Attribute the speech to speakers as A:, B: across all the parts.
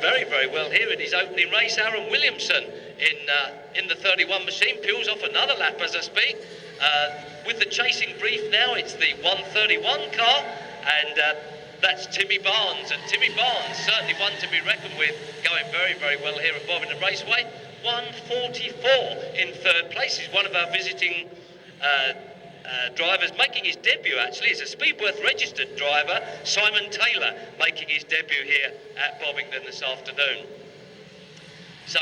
A: very, very well here in his opening race. Aaron Williamson in the 31 machine peels off another lap as I speak. With the chasing brief now, it's the 131 car, and that's Timmy Barnes. And Timmy Barnes, certainly one to be reckoned with, going very, very well here at Bovingdon Raceway. 144 in third place. He's one of our visiting drivers, making his debut actually. He's a Speedworth registered driver, Simon Taylor, making his debut here at Bovingdon this afternoon. So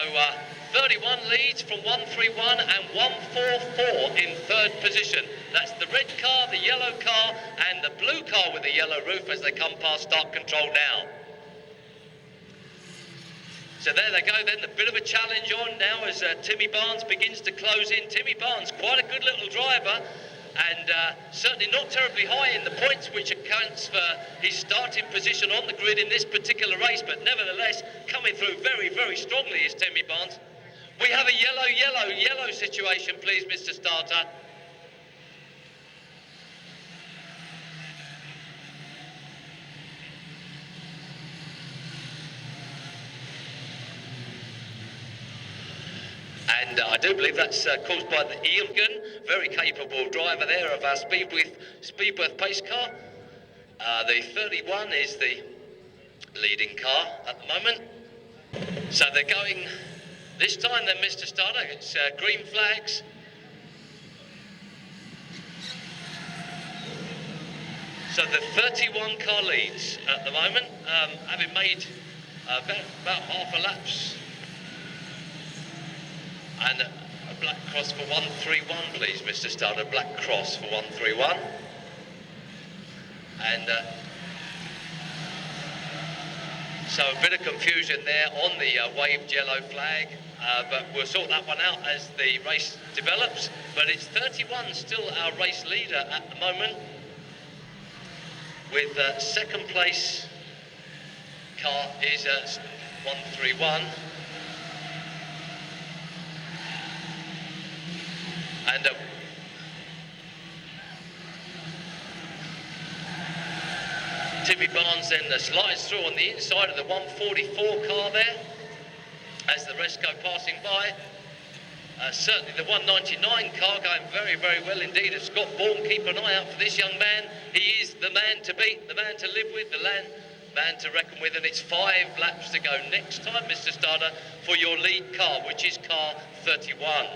A: 31 leads from 131 and 144 in third position. That's the red car, the yellow car and the blue car with the yellow roof as they come past start control now. So there they go then, a bit of a challenge on now as Timmy Barnes begins to close in. Timmy Barnes, quite a good little driver, and certainly not terribly high in the points, which accounts for his starting position on the grid in this particular race, but nevertheless coming through very, very strongly is Timmy Barnes. We have a yellow situation, please, Mr. Starter. And I do believe that's caused by the Eamgun, very capable driver there of our Speedworth pace car. The 31 is the leading car at the moment. So they're going this time then, Mr. Starter. It's green flags. So the 31 car leads at the moment, having made about half a lapse. And a black cross for 131, please, Mr. Starter. Black cross for 131. And so a bit of confusion there on the waved yellow flag, but we'll sort that one out as the race develops. But it's 31 still our race leader at the moment, with second place car is 131. And Timmy Barnes then slides through on the inside of the 144 car there as the rest go passing by. Certainly the 199 car going very, very well indeed. As Scott Bourne, keep an eye out for this young man. He is the man to beat, the man to live with, the man to reckon with, and it's 5 laps to go next time, Mr. Starter, for your lead car, which is car 31.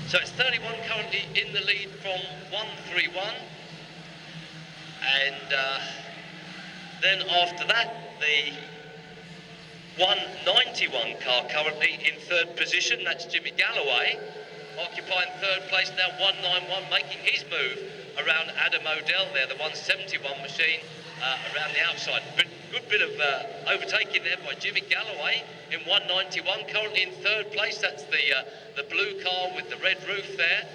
A: So it's 31 currently in the lead from 131, and then after that the 191 car currently in third position. That's Jimmy Galloway occupying third place now. 191 making his move around Adam O'Dell there, the 171 machine around the outside. Good bit of overtaking there by Jimmy Galloway in 191, currently in third place. That's the blue car with the red roof there.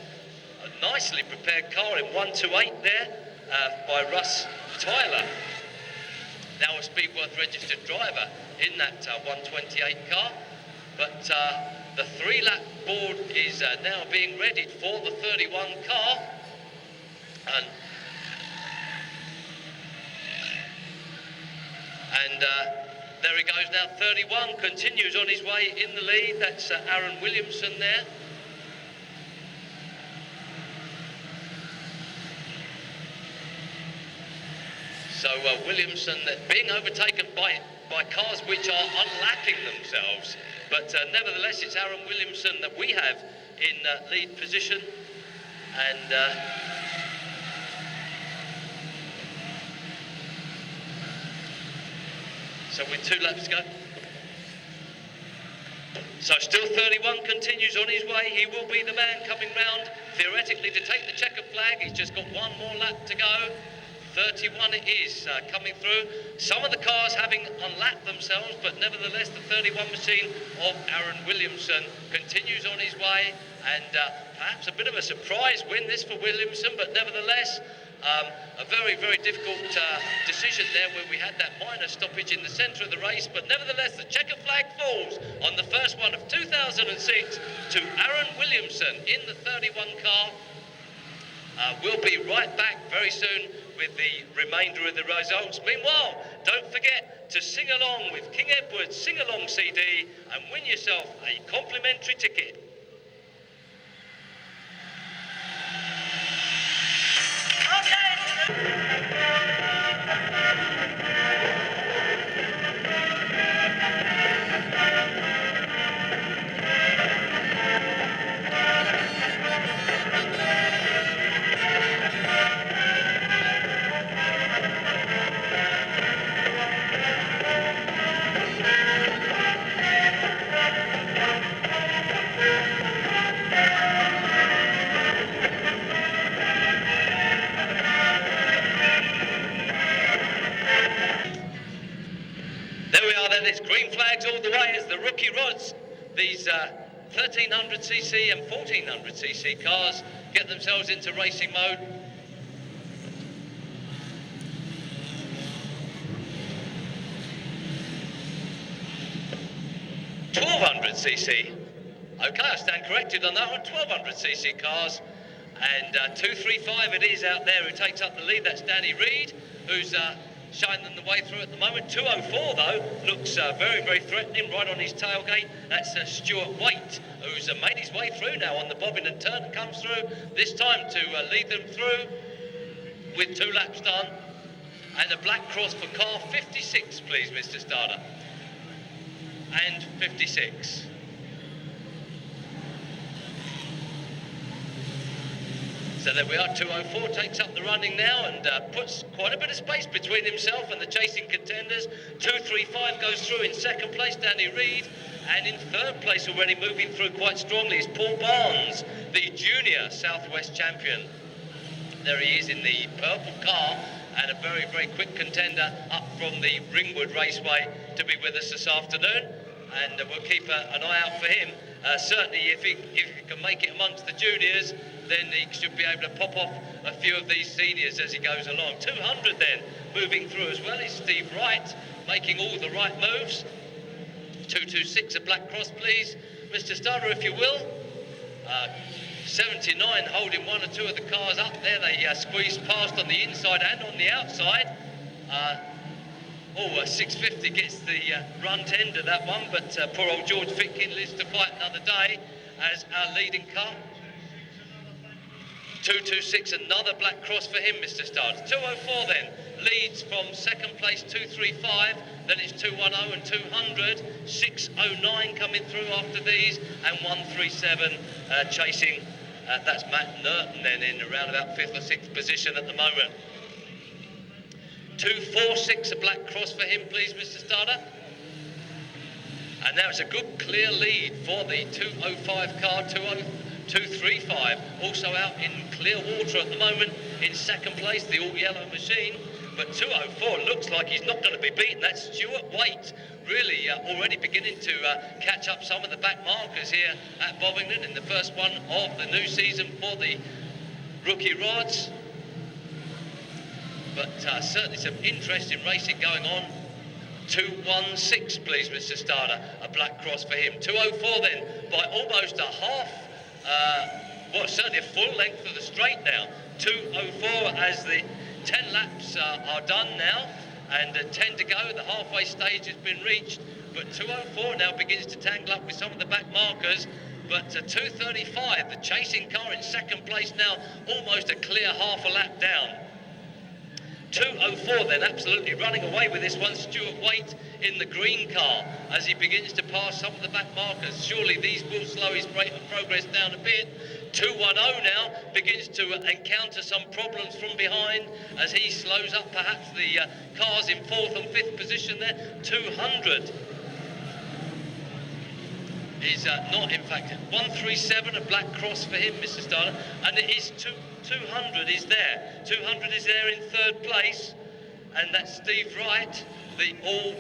A: A nicely prepared car in 128 there by Russ Tyler. Now a Speedworth registered driver in that 128 car. But the 3-lap board is now being readied for the 31 car. And there he goes now, 31, continues on his way in the lead. That's Aaron Williamson there. So Williamson being overtaken by cars which are unlapping themselves. But nevertheless, it's Aaron Williamson that we have in lead position. And so with 2 laps to go. So still 31 continues on his way. He will be the man coming round, theoretically, to take the checkered flag. He's just got 1 more lap to go. 31 it is coming through. Some of the cars having unlapped themselves, but nevertheless the 31 machine of Aaron Williamson continues on his way. And perhaps a bit of a surprise win this for Williamson, but nevertheless a very, very difficult decision there where we had that minor stoppage in the centre of the race. But nevertheless, the checkered flag falls on the first one of 2006 to Aaron Williamson in the 31 car. We'll be right back very soon with the remainder of the results. Meanwhile, don't forget to sing along with King Edward's Sing Along CD and win yourself a complimentary ticket. It's green flags all the way as the rookie rods, these 1300cc and 1400cc cars get themselves into racing mode. .1200cc, okay, I stand corrected on that one. 1200cc cars, and 235 it is out there who takes up the lead. That's Danny Reed, who's showing them the way through at the moment. 204 though looks very, very threatening right on his tailgate. That's Stuart Waite, who's made his way through now on the Bovingdon turn and comes through this time to lead them through with 2 laps done. And a black cross for car 56, please, Mr. Starter. And 56. So there we are, 204 takes up the running now and puts quite a bit of space between himself and the chasing contenders. 235 goes through in second place, Danny Reed. And in third place, already moving through quite strongly, is Paul Barnes, the junior Southwest champion. There he is in the purple car, and a very, very quick contender up from the Ringwood Raceway to be with us this afternoon. And we'll keep an eye out for him. Certainly, if he can make it amongst the juniors, then he should be able to pop off a few of these seniors as he goes along. 200 then, moving through as well, is Steve Wright, making all the right moves. 226, a black cross, please, Mr. Starter, if you will. 79 holding one or two of the cars up there. They squeezed past on the inside and on the outside. 650 gets the runt end of that one, but poor old George Fitkin lives to fight another day as our leading car. 226, another black cross for him, Mr. Starter. 204 then, leads from second place, 235, then it's 210 and 200, 609 coming through after these, and 137 chasing, that's Matt Nerton then in around about 5th or 6th position at the moment. 246, a black cross for him, please, Mr. Starter. And now it's a good clear lead for the 205 car, 235, also out in clear water at the moment in second place, the all-yellow machine. But 204 looks like he's not going to be beaten. That's Stuart Waite, really already beginning to catch up some of the back markers here at Bovingdon in the first one of the new season for the rookie rods. But certainly some interesting racing going on. 216, please, Mr. Starter, a black cross for him. 204 then, by almost a half, certainly a full length of the straight now. 204 as the 10 laps are done now, and 10 to go. The halfway stage has been reached, but 204 now begins to tangle up with some of the back markers. But 235, the chasing car in second place now, almost a clear half a lap down. 204 then, absolutely running away with this one, Stuart Waite in the green car as he begins to pass some of the back markers. Surely these will slow his rate of progress down a bit. 210 now begins to encounter some problems from behind as he slows up perhaps the cars in 4th and 5th position there. 200 is not, in fact, 137, a black cross for him, Mr. Starter, and it is 200 is there. 200 is there in third place, and that's Steve Wright, the all,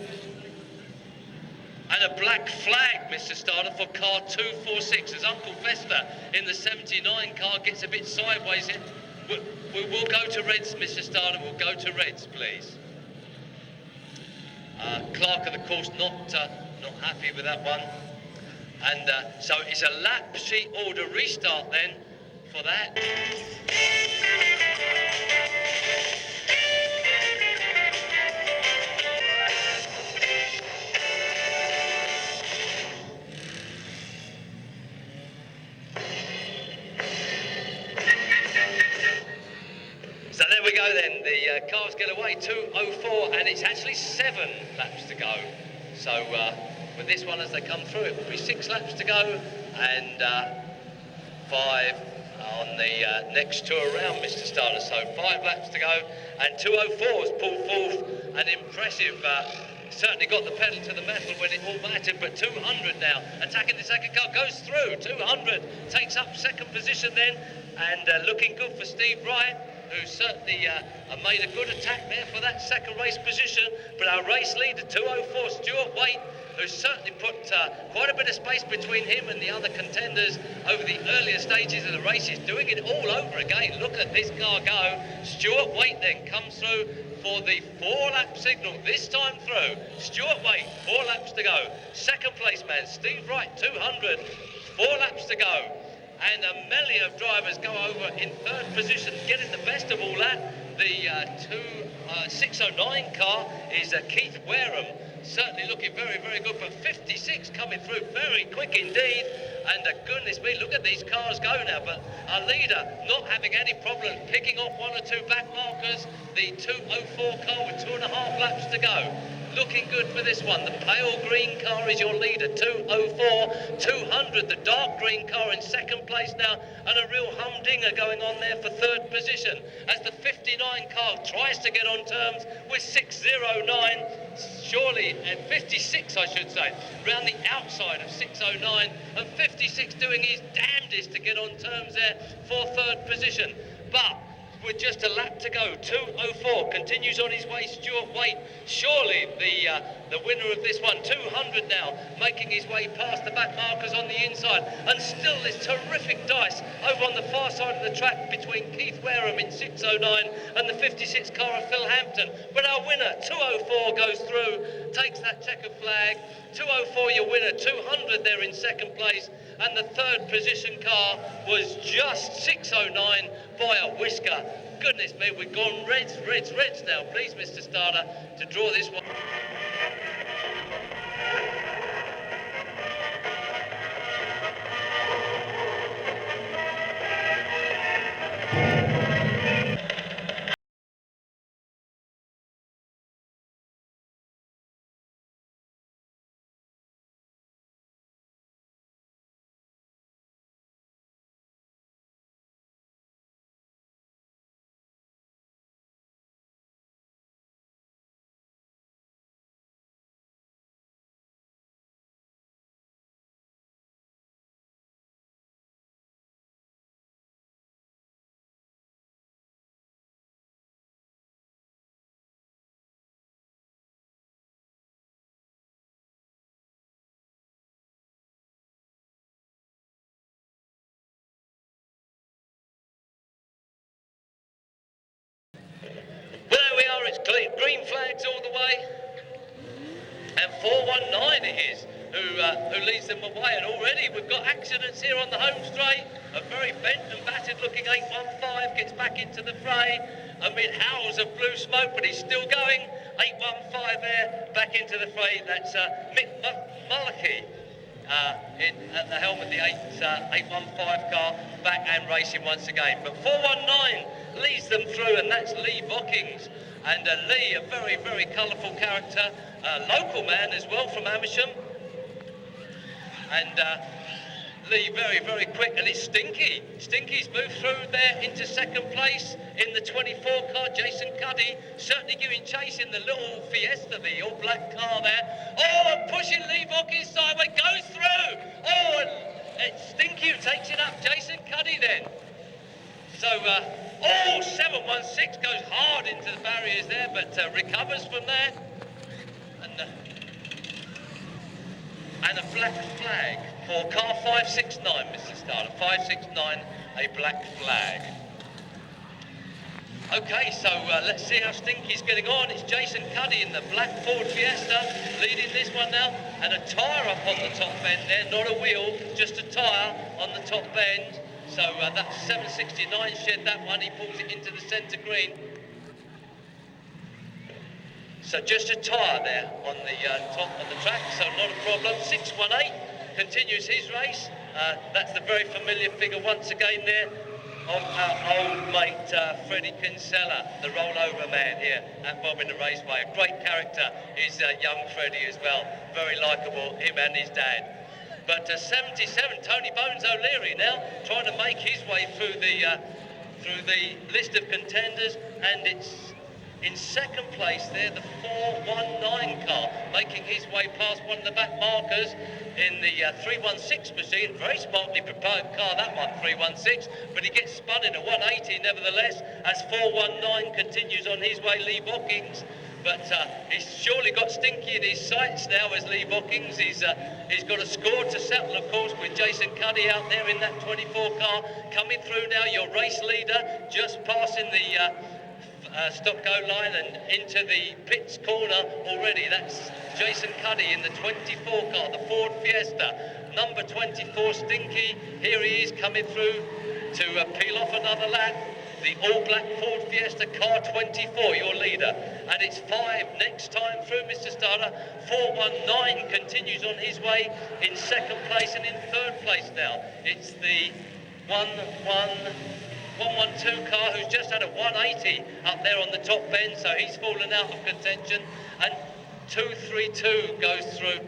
A: and a black flag, Mr. Starter, for car 246 as Uncle Fester in the 79 car gets a bit sideways in. We'll go to reds, Mr. Starter, we'll go to reds, please. Clark, of course, not happy with that one. And so it's a lap sheet order restart then for that. So there we go then, the cars get away, 2:04, and it's actually 7 laps to go. So with this one as they come through, it will be 6 laps to go, and 5 on the next two around, Mr. Starter. So 5 laps to go, and 2:04 has pulled forth an impressive, certainly got the pedal to the metal when it all mattered, but 200 now, attacking the second car, goes through, 200, takes up second position then, and looking good for Steve Wright, who certainly made a good attack there for that second race position. But our race leader, 2:04, Stuart Waite, who's certainly put quite a bit of space between him and the other contenders over the earlier stages of the race. He's doing it all over again. Look at this car go. Stuart Waite then comes through for the 4-lap signal, this time through. Stuart Waite, 4 laps to go. Second place man, Steve Wright, 200, 4 laps to go. And a melee of drivers go over in third position, getting the best of all that. The 609 car is Keith Wareham, certainly looking very, very good, but 56 coming through very quick indeed. And goodness me, look at these cars go now. But our leader not having any problem picking off 1 or 2 back markers. The 2:04 car with 2.5 laps to go. Looking good for this one. The pale green car is your leader, 2:04, 200. The dark green car in second place now, and a real humdinger going on there for third position as the 59 car tries to get on terms with 609. Surely, and 56 I should say, round the outside of 609, and 56 doing his damnedest to get on terms there for third position. But with just a lap to go, 2:04, continues on his way, Stuart Waite, surely the winner of this one, 200 now, making his way past the back markers on the inside, and still this terrific dice over on the far side of the track between Keith Wareham in 609 and the 56 car of Phil Hampton. But our winner, 2:04, goes through, takes that checkered flag, 2:04 your winner, 200 there in second place, and the third position car was just 609 by a whisker. Goodness me, we've gone reds now. Please, Mr. Starter, to draw this one. It's green flags all the way, and 419 it is who leads them away. And already we've got accidents here on the home straight. A very bent and battered looking 815 gets back into the fray amid howls of blue smoke, but he's still going. 815 there, back into the fray. That's Mick Mullicky at the helm of the 815 car, back and racing once again. But 419 leads them through, and that's Lee Bockings. And Lee, a very, very colourful character, a local man as well from Amersham. And Lee very, very quick, and it's Stinky. Stinky's moved through there into second place in the 24 car. Jason Cuddy certainly giving chase in the little Fiesta, the all black car there. Oh, and pushing Lee Bockings sideways, goes through. Oh, and Stinky who takes it up, Jason Cuddy then. So, 716 goes hard into the barriers there, but recovers from there. And a black flag for car 569, Mr. Starter. 569, a black flag. Okay, so let's see how Stinky's getting on. It's Jason Cuddy in the black Ford Fiesta leading this one now. And a tyre up on the top end there, not a wheel, just a tyre on the top end. So that's 769 shed, that one. He pulls it into the centre green. So just a tyre there on the top of the track, so not a problem. 618 continues his race. That's the very familiar figure once again there of our old mate Freddie Kinsella, the rollover man here at Bovingdon Raceway. A great character is young Freddie as well. Very likeable, him and his dad. But 77, Tony Bones O'Leary now trying to make his way through the list of contenders, and it's in second place there, the 419 car, making his way past one of the back markers in the 316 machine. Very smartly prepared car, that one, 316, but he gets spun in a 180 nevertheless, as 419 continues on his way, Lee Bockings. But he's surely got Stinky in his sights now as Lee Bockings. He's got a score to settle, of course, with Jason Cuddy out there in that 24 car. Coming through now, your race leader, just passing the stop-go line and into the pits corner already. That's Jason Cuddy in the 24 car, the Ford Fiesta. Number 24, Stinky, here he is coming through to peel off another lap. The all-black Ford Fiesta, car 24, your leader. And it's 5 next time through, Mr. Starter. 419 continues on his way in second place, and in third place now, it's the 112 car who's just had a 180 up there on the top bend, so he's fallen out of contention. And 232 goes through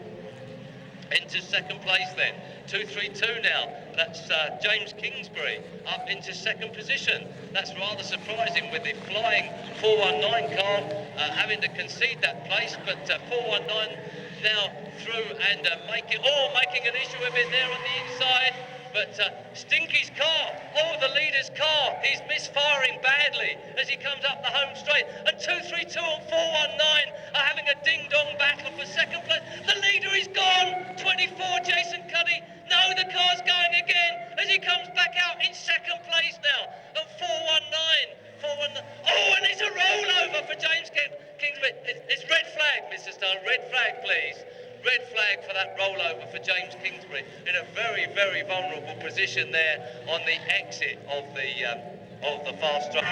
A: into second place then. 232 now, that's James Kingsbury up into second position. That's rather surprising with the flying 419 car having to concede that place, but 419 now through and making an issue of it there on the inside. But Stinky's car, the leader's car, he's misfiring badly as he comes up the home straight. And 232 and 419 are having a ding-dong battle for second place. The leader is gone, 24, Jason Cuddy. No, the car's going again as he comes back out in second place now. And 419. And it's a rollover for James Kingsbury. It's red flag, Mr. Starr, red flag, please. Red flag for that rollover for James Kingsbury in a very, very vulnerable position there on the exit of the fast track.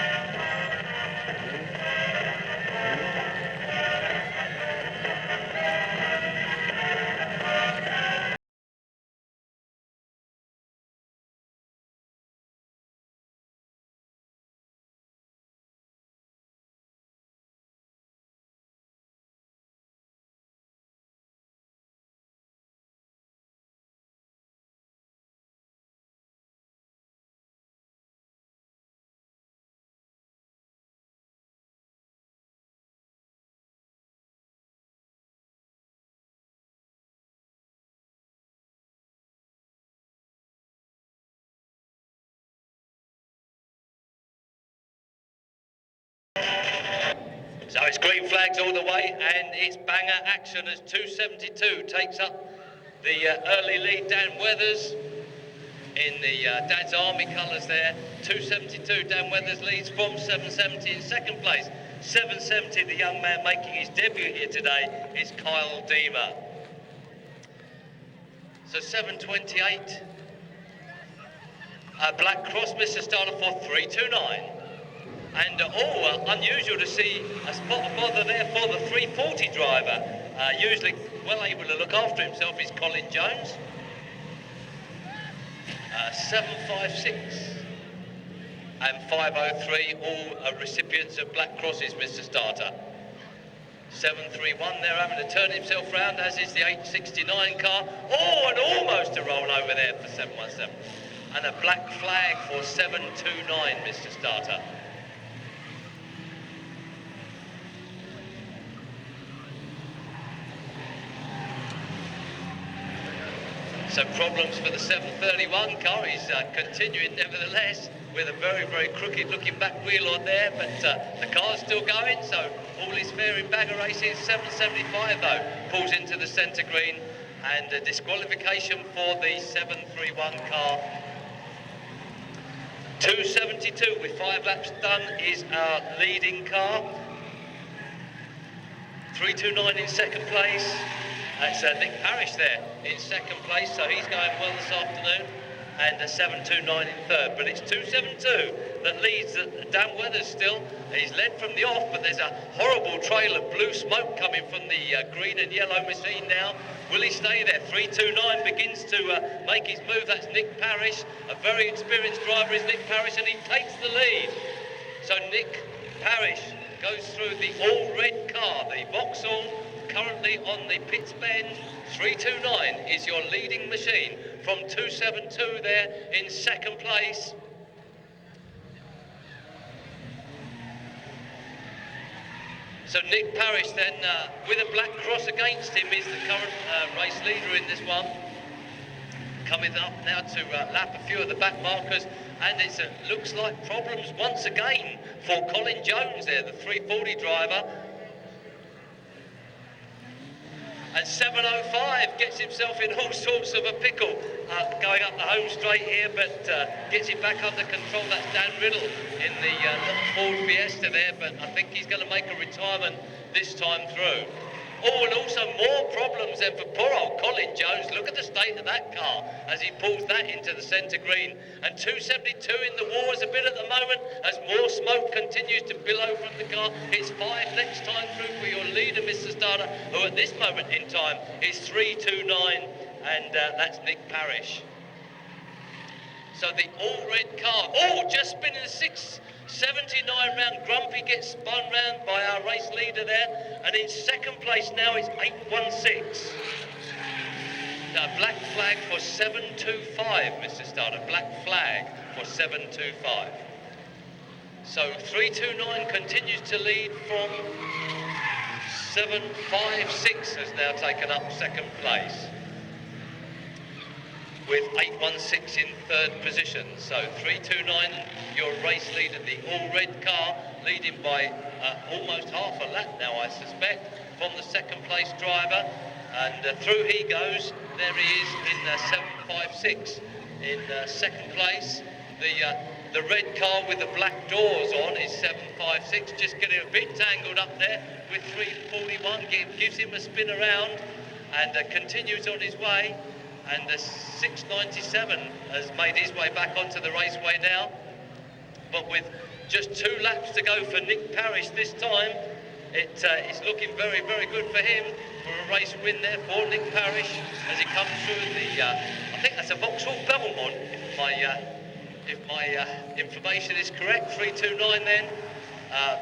A: So it's green flags all the way, and it's banger action as 272 takes up the early lead. Dan Weathers in the Dad's Army colours there. 272, Dan Weathers leads from 770 in second place. 770, the young man making his debut here today, is Kyle Deemer. So 728, Black Cross, Mr. Starter for 329. And unusual to see a spot of bother there for the 340 driver. Usually well able to look after himself is Colin Jones. 756 and 503, all recipients of Black Crosses, Mr. Starter. 731 there having to turn himself round, as is the 869 car. And almost a roll over there for 717. And a black flag for 729, Mr. Starter. So problems for the 731 car. He's continuing nevertheless with a very, very crooked looking back wheel on there, but the car's still going, so all is fair in bagger racing. 775 though pulls into the centre green, and a disqualification for the 731 car. 272 with 5 laps done is our leading car. 329 in second place. That's Nick Parrish there in second place, so he's going well this afternoon. and a 729 in third. But it's 272 that leads Dan Weathers still. He's led from the off, but there's a horrible trail of blue smoke coming from the green and yellow machine now. Will he stay there? 329 begins to make his move. That's Nick Parrish. A very experienced driver is Nick Parrish, and he takes the lead. So Nick Parrish goes through the all-red car, the Vauxhall, currently on the pits bend. 329 is your leading machine from 272 there in second place. So Nick Parrish then, with a black cross against him, is the current race leader in this one. Coming up now to lap a few of the back markers, and it looks like problems once again for Colin Jones there, the 340 driver. And 705 gets himself in all sorts of a pickle, going up the home straight here, but gets it back under control. That's Dan Riddle in the Ford Fiesta there, but I think he's going to make a retirement this time through. Oh, and also more problems then for poor old Colin Jones. Look at the state of that car as he pulls that into the centre green. And 272 in the wars a bit at the moment as more smoke continues to billow from the car. It's 5 next time through for your leader, Mr. Starter, who at this moment in time is 329, and that's Nick Parrish. So the all-red car, just spinning the 679 round. Grumpy gets spun round by our race leader there, and in second place now is 816. Now black flag for 725, Mr. Starter. Black flag for 725. So 329 continues to lead from 756 has now taken up second place, with 816 in third position. So 329, your race leader, the all-red car, leading by almost half a lap now, I suspect, from the second place driver. And through he goes. There he is in 756 in second place. The red car with the black doors on is 756, just getting a bit tangled up there with 341, gives him a spin around and continues on his way. And 697 has made his way back onto the raceway now. But with just 2 laps to go for Nick Parrish this time, it's looking very, very good for him, for a race win there for Nick Parrish as he comes through the, I think that's a Vauxhall Belmont, if my information is correct, 329 then.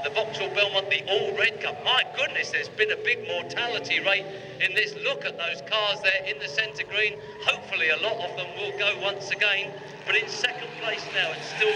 A: The Vauxhall Belmont, the all-red car. My goodness, there's been a big mortality rate in this. Look at those cars there in the centre green. Hopefully a lot of them will go once again. But in second place now, it's still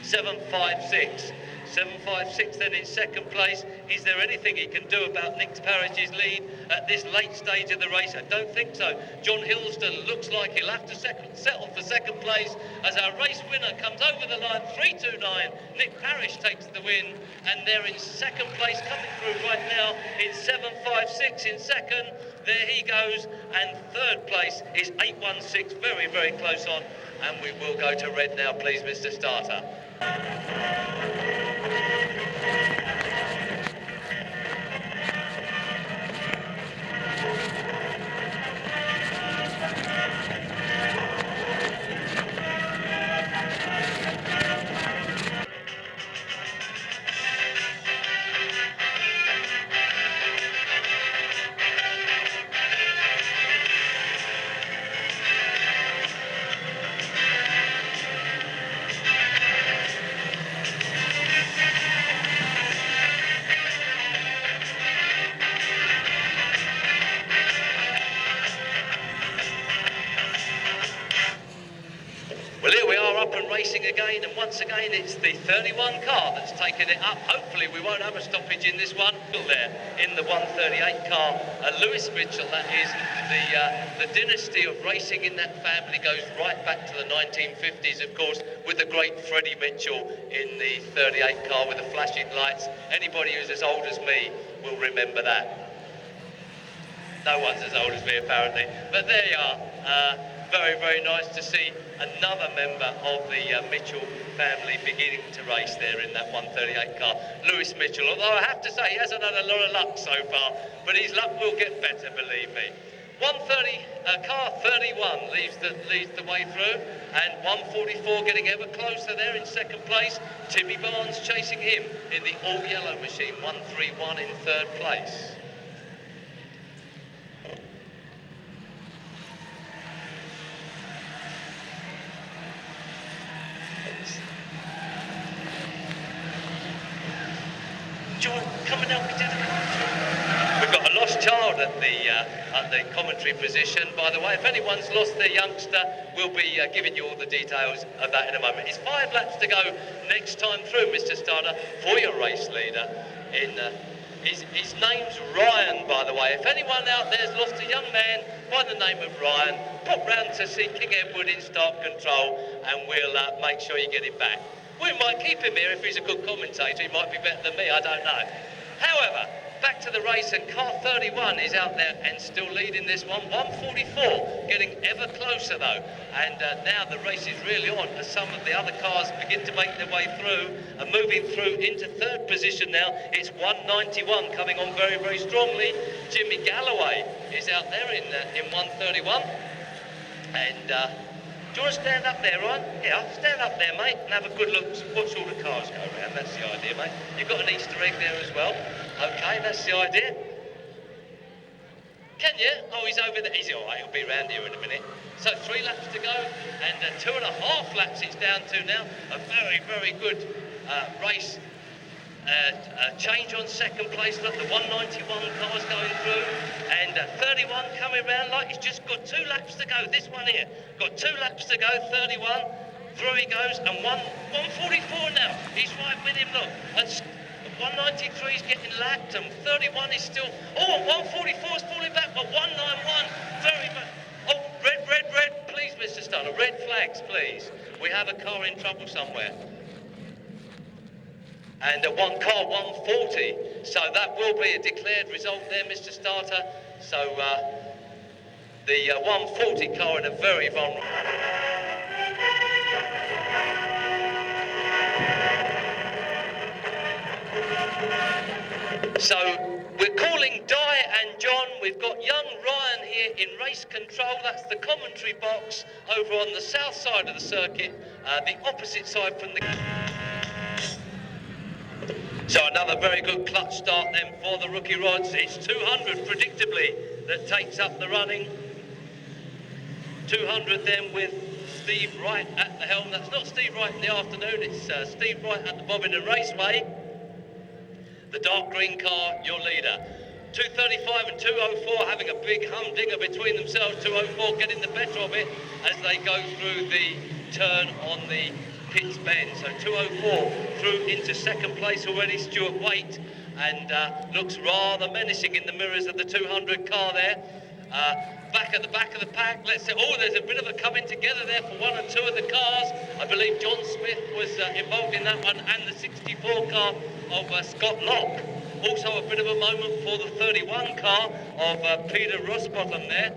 A: 756. 756 then in second place. Is there anything he can do about Nick Parrish's lead at this late stage of the race? I don't think so. John Hillston looks like he'll have to settle for second place as our race winner comes over the line, 329. Nick Parrish takes the win, and they're in second place coming through right now. It's 756 in second. There he goes, and third place is 816, very, very close on. And we will go to red now, please, Mr. Starter. Racing again, and once again it's the 31 car that's taken it up. Hopefully we won't have a stoppage in this one. There in the 138 car, Lewis Mitchell, that is the dynasty of racing in that family goes right back to the 1950s, of course, with the great Freddie Mitchell in the 38 car with the flashing lights. Anybody who's as old as me will remember that. No one's as old as me apparently, but there you are. Very, very nice to see another member of the Mitchell family beginning to race there in that 138 car. Lewis Mitchell, although I have to say he hasn't had a lot of luck so far, but his luck will get better, believe me. Car 31 leads the way through, and 144 getting ever closer there in second place. Timmy Barnes chasing him in the all-yellow machine, 131 in third place. John, come and help me do the commentary. We've got a lost child at the commentary position. By the way, if anyone's lost their youngster, we'll be giving you all the details of that in a moment. It's 5 laps to go next time through, Mr. Starter, for your race leader. His name's Ryan, by the way. If anyone out there's lost a young man by the name of Ryan, pop round to see King Edward in start control, and we'll make sure you get it back. We might keep him here if he's a good commentator. He might be better than me, I don't know. However, back to the race, and car 31 is out there and still leading this one. 144 getting ever closer though, and now the race is really on as some of the other cars begin to make their way through and moving through into third position now. It's 191 coming on very, very strongly. Jimmy Galloway is out there in 131, and do you want to stand up there, Ryan? Yeah, stand up there, mate, and have a good look. Watch all the cars go around. That's the idea, mate. You've got an Easter egg there as well. Okay, that's the idea. Can you? Oh, he's over there. He's all right. He'll be around here in a minute. So 3 laps to go, and 2.5 laps it's down to now. A very, very good race. Change on second place. Look, the 191 cars going through, and 31 coming round like he's just got 2 laps to go. This one here got 2 laps to go. 31 through he goes, and 144 now. He's right with him. Look, and 193 is getting lapped, and 31 is still. Oh, 144 is falling back, but 191 very much. Oh, red, please, Mr. Stunner. Red flags, please. We have a car in trouble somewhere. And one car 140, so that will be a declared result there, Mr. Starter. So the 140 car in a very vulnerable. So we're calling Di and John. We've got young Ryan here in race control. That's the commentary box over on the south side of the circuit, the opposite side from the. So another very good clutch start then for the rookie rods. It's 200 predictably that takes up the running. 200 then with Steve Wright at the helm. That's not Steve Wright in the afternoon, it's Steve Wright at the Bovingdon Raceway. The dark green car, your leader. 235 and 204 having a big humdinger between themselves. 204 getting the better of it as they go through the turn on the Pitts Bend. So 204 through into second place already, Stuart Waite, and looks rather menacing in the mirrors of the 200 car there. Back at the back of the pack, let's say, oh, there's a bit of a coming together there for 1 or 2 of the cars. I believe John Smith was involved in that one, and the 64 car of Scott Locke. Also a bit of a moment for the 31 car of Peter Rosbottom there,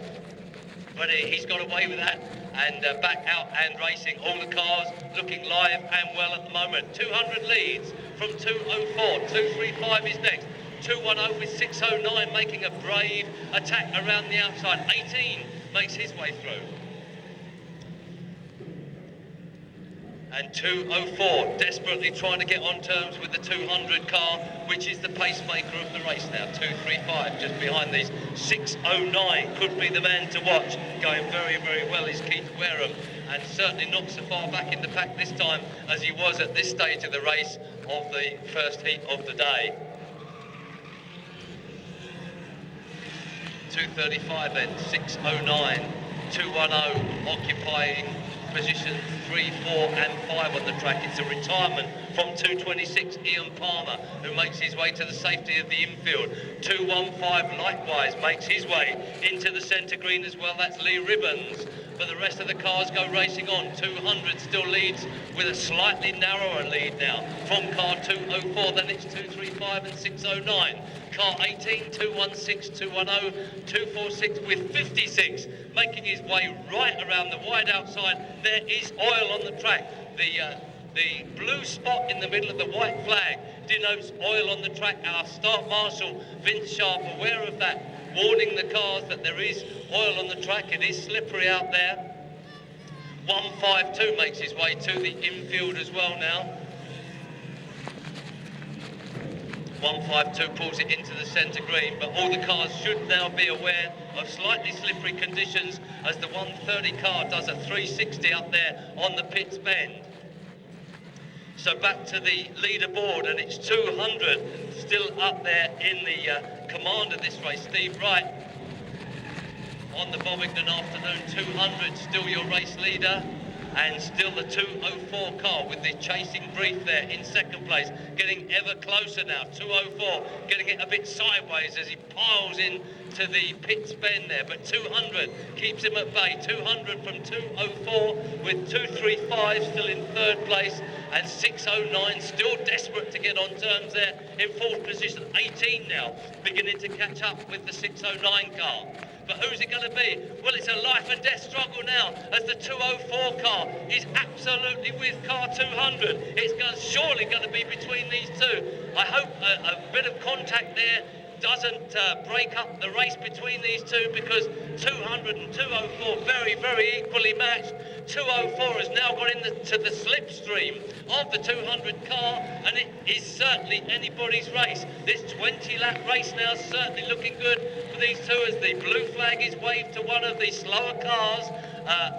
A: but he's got away with that. And back out and racing. All the cars looking live and well at the moment. 200 leads from 204. 235 is next. 210 with 609 making a brave attack around the outside. 18 makes his way through. And 204 desperately trying to get on terms with the 200 car, which is the pacemaker of the race now. 235 just behind these. 609 could be the man to watch. Going very, very well is Keith Wareham, and certainly not so far back in the pack this time as he was at this stage of the race of the first heat of the day. 235 then, 609, 210 occupying position 3, 4 and 5 on the track. It's a retirement from 226, Ian Palmer, who makes his way to the safety of the infield. 215 likewise makes his way into the centre green as well. That's Lee Ribbons. But the rest of the cars go racing on. 200 still leads with a slightly narrower lead now from car 204. Then it's 235 and 609. Car 18, 216, 210, 246 with 56, making his way right around the wide outside. There is oil on the track. The blue spot in the middle of the white flag denotes oil on the track. Our start marshal, Vince Sharp, aware of that, warning the cars that there is oil on the track. It is slippery out there. 152 makes his way to the infield as well now. 152 pulls it into the centre green, but all the cars should now be aware of slightly slippery conditions as the 130 car does a 360 up there on the pits bend. So back to the leaderboard, and it's 200 still up there in the command of this race. Steve Wright on the Bovingdon afternoon 200, still your race leader, and still the 204 car with the chasing brief there in second place, getting ever closer now. 204 getting it a bit sideways as he piles in to the pits bend there, but 200 keeps him at bay. 200 from 204 with 235 still in third place, and 609 still desperate to get on terms there in fourth position. 18 now beginning to catch up with the 609 car. But who's it going to be? Well, it's a life and death struggle now as the 204 car is absolutely with car 200. It's surely going to be between these two. I hope a bit of contact there doesn't break up the race between these two, because 200 and 204 very, very equally matched. 204 has now got into the slipstream of the 200 car, and it is certainly anybody's race. This 20-lap race now is certainly looking good for these two as the blue flag is waved to one of the slower cars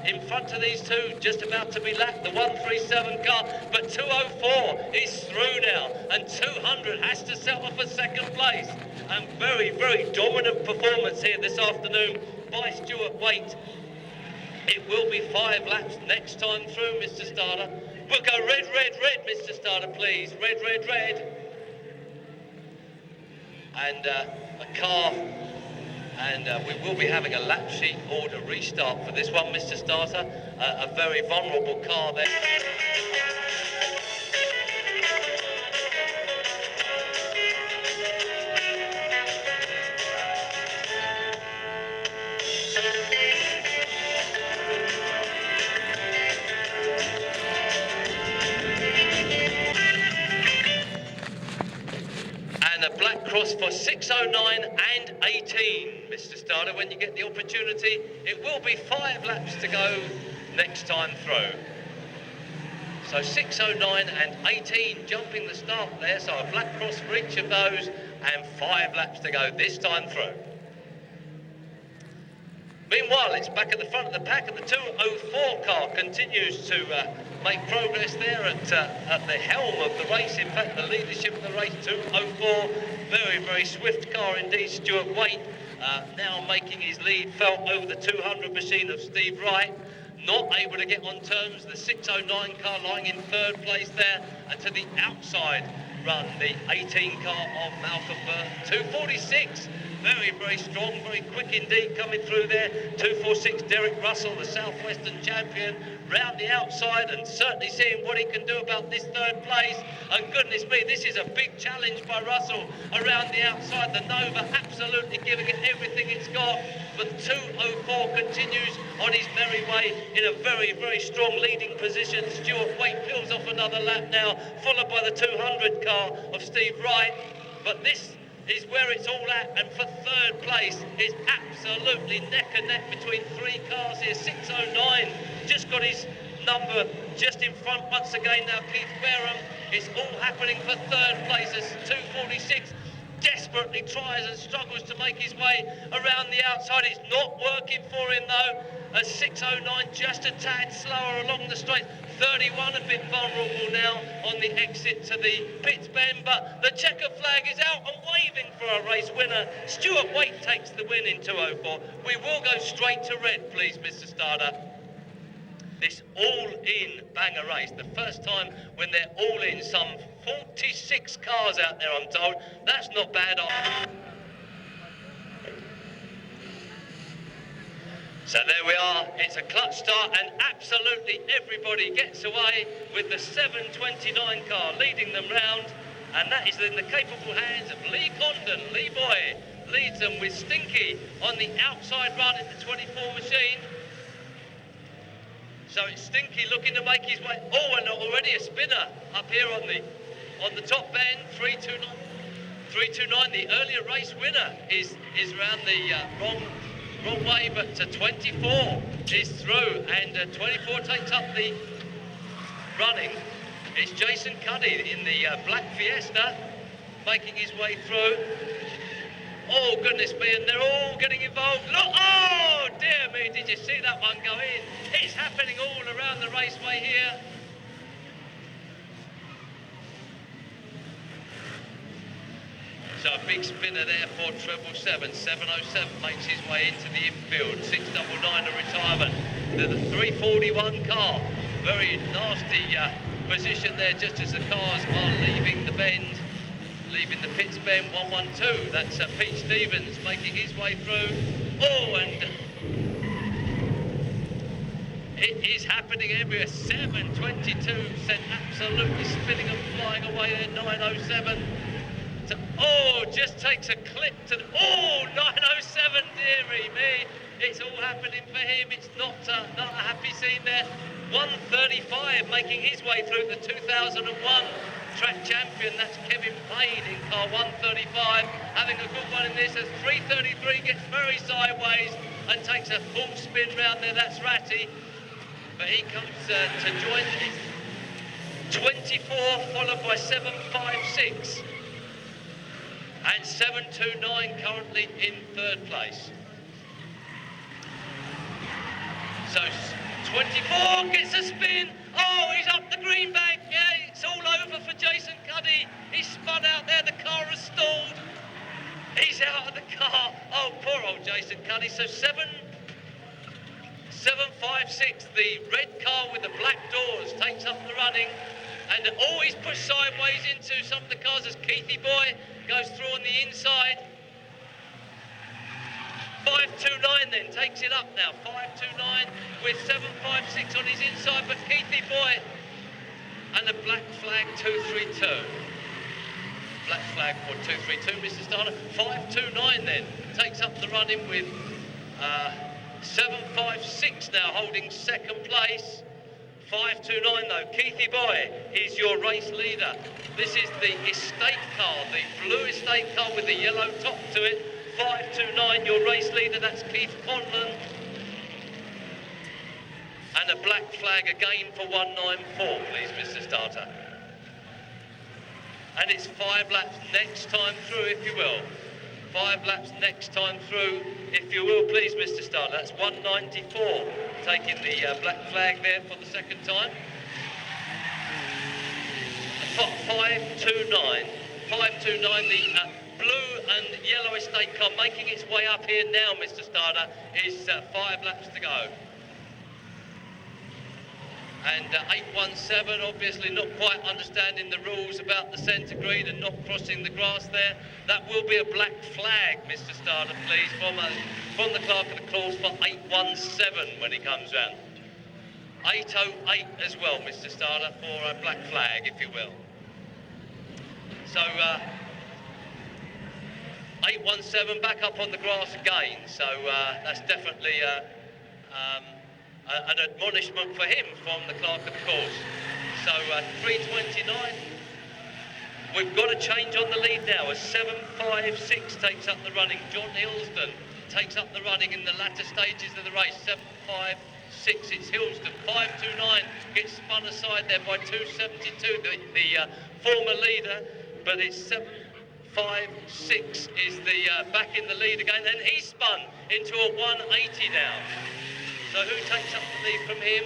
A: in front of these two, just about to be lapped, the 137 car, but 204 is through now, and 200 has to settle for second place. And very, very dominant performance here this afternoon by Stuart Waite. It will be 5 laps next time through, Mr. Starter. We'll go red, red, red, Mr. Starter, please. Red, red, red. And a car, and we will be having a lap sheet order restart for this one, Mr. Starter. A very vulnerable car there. Cross for 609 and 18, Mr. Starter, when you get the opportunity. It will be 5 laps to go next time through. So 609 and 18 jumping the start there, so a black cross for each of those, and 5 laps to go this time through. Meanwhile, it's back at the front of the pack, and the 204 car continues to make progress there at the helm of the race. In fact, the leadership of the race, 204, very, very swift car indeed. Stuart Waite now making his lead felt over the 200 machine of Steve Wright. Not able to get on terms. The 609 car lying in third place there, and to the outside run, the 18 car of Malcolm Burton. 246. Very, very strong, very quick indeed coming through there. 246, Derek Russell, the Southwestern champion, round the outside, and certainly seeing what he can do about this third place. And goodness me, this is a big challenge by Russell around the outside. The Nova absolutely giving it everything it's got. But 204 continues on his merry way in a very, very strong leading position. Stuart Waite peels off another lap now, followed by the 200 car of Steve Wright. But this is where it's all at, and for third place is absolutely neck and neck between 3 cars here. 609 just got his number just in front once again now. Keith Barham. It's all happening for third place as 246 desperately tries and struggles to make his way around the outside. It's not working for him though, as 609 just a tad slower along the straight. 31 a bit vulnerable now on the exit to the pits bend, but the checker flag is out and waving for a race winner. Stuart Waite takes the win in 204. We will go straight to red, please, Mr. Starter. This all-in banger race, the first time when they're all in. Some 46 cars out there, I'm told. That's not bad either. So there we are, it's a clutch start, and absolutely everybody gets away with the 729 car leading them round, and that is in the capable hands of Lee Condon. Lee Boy leads them with Stinky on the outside run in the 24 machine. So it's Stinky looking to make his way. Oh, and already a spinner up here on the top bend. 329 329, the earlier race winner, is around the wrong way, but 24 is through, and 24 takes up the running. It's Jason Cuddy in the Black Fiesta, making his way through. Oh, goodness me, and they're all getting involved. Look, oh, dear me, did you see that one go in? It's happening all around the raceway here. So a big spinner there for 777. 707 makes his way into the infield. 699 a retirement. The 341 car. Very nasty position there just as the cars are leaving the bend. Leaving the pits bend. 112. That's Pete Stevens making his way through. Oh, and it is happening everywhere. 722 sent absolutely spinning and flying away there. 907. Oh, just takes a clip to the... Oh, 907, dearie me. It's all happening for him. It's not a happy scene there. 135 making his way through, the 2001 track champion. That's Kevin Payne in car 135. Having a good one in this as 333 gets very sideways and takes a full spin round there. That's Ratty. But he comes to join 24, followed by 756. And 729 currently in third place. So 24 gets a spin. Oh, he's up the green bank. Yeah, it's all over for Jason Cuddy. He's spun out there. The car has stalled. He's out of the car. Oh, poor old Jason Cuddy. So 756, the red car with the black doors, takes up the running. And always pushed sideways into some of the cars as Keithy Boy goes through on the inside. 529 then takes it up now. 529 with 756 on his inside, but Keithy Boy and the black flag 232. Black flag for 232, Mr. Starter. 529 then takes up the running with 756 now holding second place. 529 though, Keithy Boy is your race leader. This is the estate car, the blue estate car with the yellow top to it. 529, your race leader, that's Keith Conlon. And a black flag again for 194, please, Mr. Starter. And it's 5 laps next time through, if you will. 5 laps next time through, if you will, please, Mr. Starter. That's 194, taking the black flag there for the second time. 529, the blue and yellow estate car making its way up here now, Mr. Starter, is 5 laps to go. And 817, obviously not quite understanding the rules about the centre green and not crossing the grass there. That will be a black flag, Mr. Starter, please, from the clerk of the course for 817 when he comes round. 808 as well, Mr. Starter, for a black flag, if you will. So 817 back up on the grass again, so that's definitely an admonishment for him from the clerk of the course. So 329, we've got a change on the lead now as 756 takes up the running. John Hilsden takes up the running in the latter stages of the race. 756, it's Hilsden. 529 gets spun aside there by 272, the former leader, but it's 756 is the back in the lead again, and he's spun into a 180 now. So who takes up the lead from him?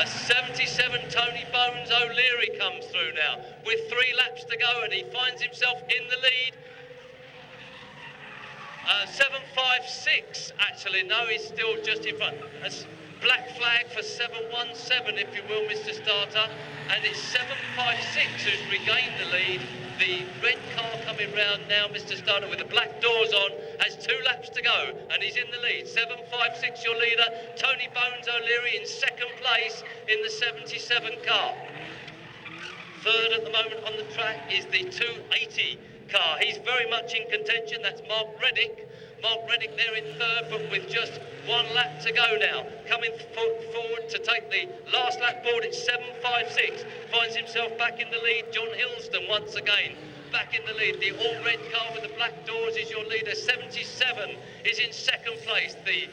A: 77, Tony Bones O'Leary comes through now with 3 laps to go, and he finds himself in the lead. 756, actually, no, he's still just in front. That's black flag for 717, if you will, Mr. Starter, and it's 756 who's regained the lead. The red car coming round now, Mr. Starter, with the black doors on, has 2 laps to go, and he's in the lead. 756, your leader. Tony Bones O'Leary in second place in the 77 car. Third at the moment on the track is the 280 car. He's very much in contention. That's Mark Reddick. Mark Reddick there in third, but with just 1 lap to go now. Coming forward to take the last lap board, it's 756. Finds himself back in the lead. John Hilsden once again back in the lead. The all-red car with the black doors is your leader. 77 is in second place. The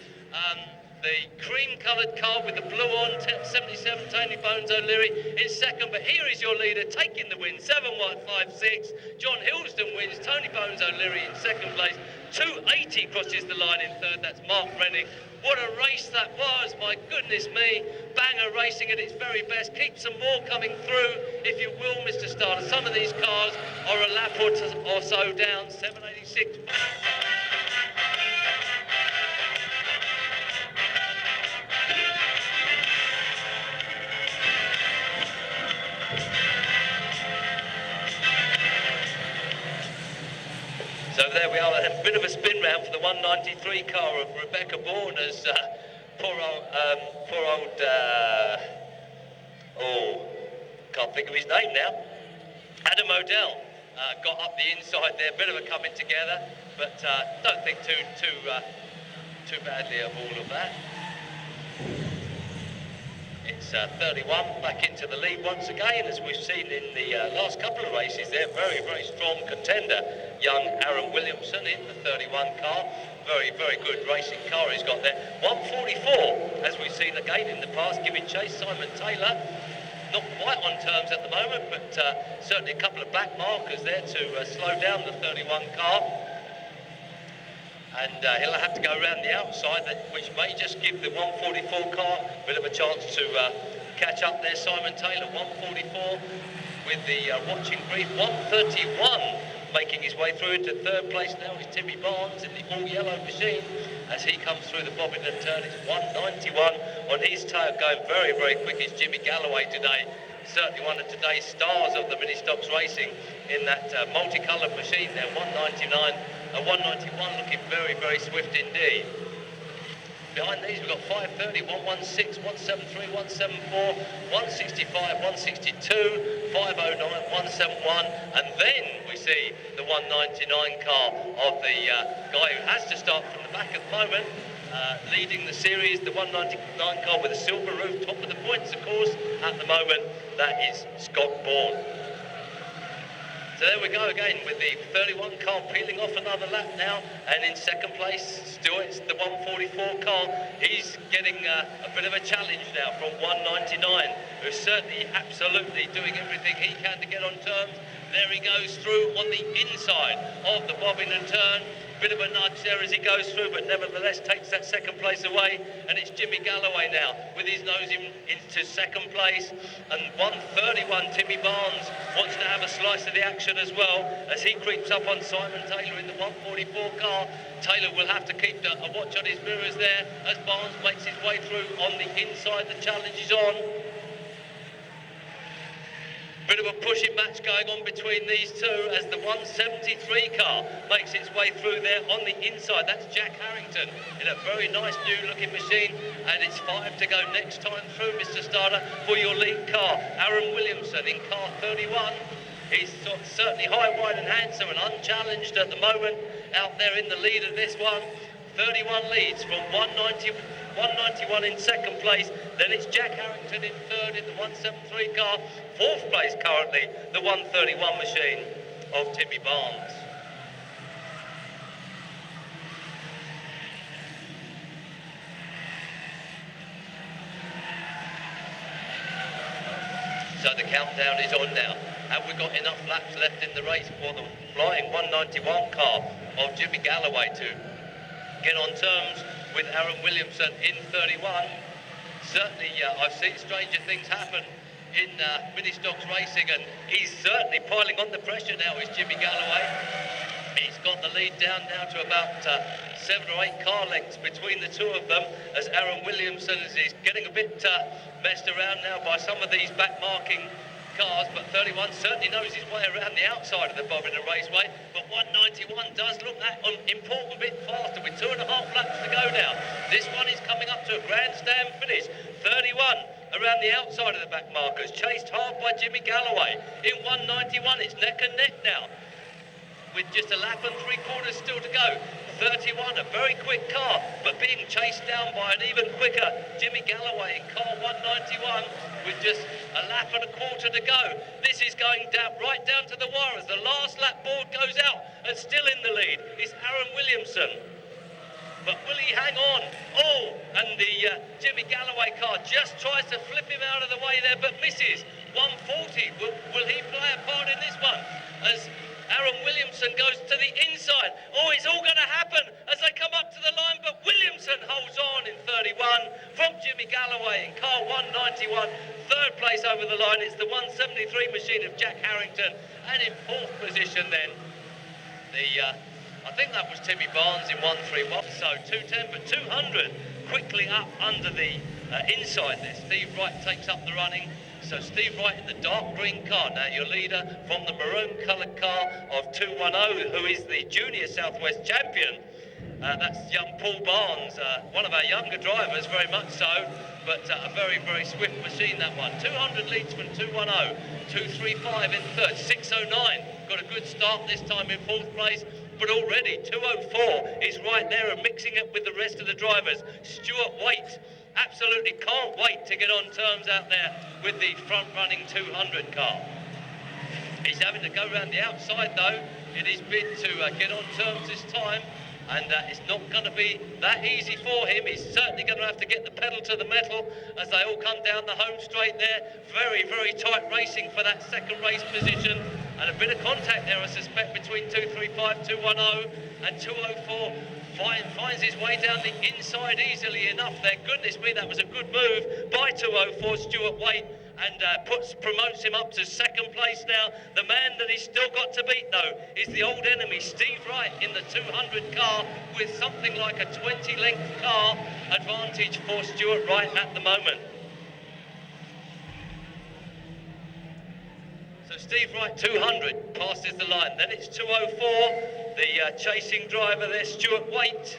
A: cream-coloured car with the blue on, 77, Tony Bones O'Leary in second. But here is your leader taking the win. 7-1-5-6. John Hilston wins. Tony Bones O'Leary in second place. 280 crosses the line in third. That's Mark Rennick. What a race that was, my goodness me. Banger racing at its very best. Keep some more coming through, if you will, Mr. Starter. Some of these cars are a lap or so down. 786. So there we are, a bit of a spin round for the 193 car of Rebecca Bourne as can't think of his name now. Adam O'Dell got up the inside there, bit of a coming together, but don't think too badly of all of that. It's 31 back into the lead once again, as we've seen in the last couple of races. They're very, very strong contender. Young Aaron Williamson in the 31 car. Very, very good racing car he's got there. 144, as we've seen again in the past, giving chase. Simon Taylor, not quite on terms at the moment, but certainly a couple of back markers there to slow down the 31 car. And he'll have to go around the outside, which may just give the 144 car a bit of a chance to catch up there. Simon Taylor, 144 with the watching brief. 131 making his way through into third place now is Timmy Barnes in the all-yellow machine as he comes through the Bovingdon turn. It's 191 on his tail, going very, very quick is Jimmy Galloway today. Certainly one of today's stars of the mini stocks racing in that multicoloured machine there. 191 looking very, very swift indeed. Behind these we've got 530, 116, 173, 174, 165, 162, 509, 171, and then we see the 199 car of the guy who has to start from the back at the moment, leading the series, the 199 car with a silver roof, top of the points of course at the moment. That is Scott Bourne. So there we go again with the 31 car peeling off another lap now, and in second place still it's the 144 car. He's getting a bit of a challenge now from 199, who's certainly absolutely doing everything he can to get on terms. There he goes through on the inside of the Bovingdon turn. Bit of a nudge there as he goes through, but nevertheless takes that second place away. And it's Jimmy Galloway now with his nose into second place. And 131, Timmy Barnes wants to have a slice of the action as well as he creeps up on Simon Taylor in the 144 car. Taylor will have to keep a watch on his mirrors there as Barnes makes his way through on the inside. The challenge is on. Bit of a pushing match going on between these two as the 173 car makes its way through there on the inside. That's Jack Harrington in a very nice new looking machine, and it's 5 to go next time through, Mr. Starter, for your lead car. Aaron Williamson in car 31. He's certainly high, wide and handsome and unchallenged at the moment out there in the lead of this one. 31 leads from 191 in second place. Then it's Jack Harrington in third in the 173 car. Fourth place currently, the 131 machine of Timmy Barnes. So the countdown is on now. Have we got enough laps left in the race for the flying 191 car of Jimmy Galloway to get on terms with Aaron Williamson in 31? Certainly, I've seen stranger things happen in mini stocks racing, and he's certainly piling on the pressure now, is Jimmy Galloway. He's got the lead down now to about 7 or 8 car lengths between the two of them, as Aaron Williamson is getting a bit messed around now by some of these back marking cars, but 31 certainly knows his way around the outside of the Bovingdon Raceway. But 191 does look that important bit faster with 2.5 laps to go now. This one is coming up to a grandstand finish. 31 around the outside of the back markers, chased hard by Jimmy Galloway. In 191 it's neck and neck now, with just a lap and 3/4 still to go. 31, a very quick car, but being chased down by an even quicker Jimmy Galloway in car 191 with just a lap and a quarter to go. This is going down, right down to the wire as the last lap board goes out, and still in the lead is Aaron Williamson. But will he hang on? Oh, and the Jimmy Galloway car just tries to flip him out of the way there, but misses. 140, will he play a part in this one? As Aaron Williamson goes to the inside. Oh, it's all going to happen as they come up to the line, but Williamson holds on in 31 from Jimmy Galloway in car 191. Third place over the line, it's the 173 machine of Jack Harrington, and in fourth position then, I think that was Timmy Barnes in 131, so 210, but 200 quickly up under the inside there. Steve Wright takes up the running. So Steve Wright in the dark green car, now your leader from the maroon coloured car of 210, who is the junior Southwest champion. That's young Paul Barnes, one of our younger drivers, very much so, but a very, very swift machine, that one. 200 leads from 210, 235 in third, 609, got a good start this time in fourth place, but already 204 is right there and mixing it with the rest of the drivers. Stuart Waite absolutely can't wait to get on terms out there with the front-running 200 car. He's having to go around the outside though in his bid to get on terms this time, and it's not going to be that easy for him. He's certainly going to have to get the pedal to the metal as they all come down the home straight there. Very, very tight racing for that second race position, and a bit of contact there, I suspect, between 235, 210 and 204. Finds his way down the inside easily enough there. Goodness me, that was a good move by 204, Stuart Waite, and promotes him up to second place now. The man that he's still got to beat, though, is the old enemy, Steve Wright, in the 200 car, with something like a 20-length car advantage for Stuart Wright at the moment. So Steve Wright, 200, passes the line. Then it's 204, the chasing driver there, Stuart Waite.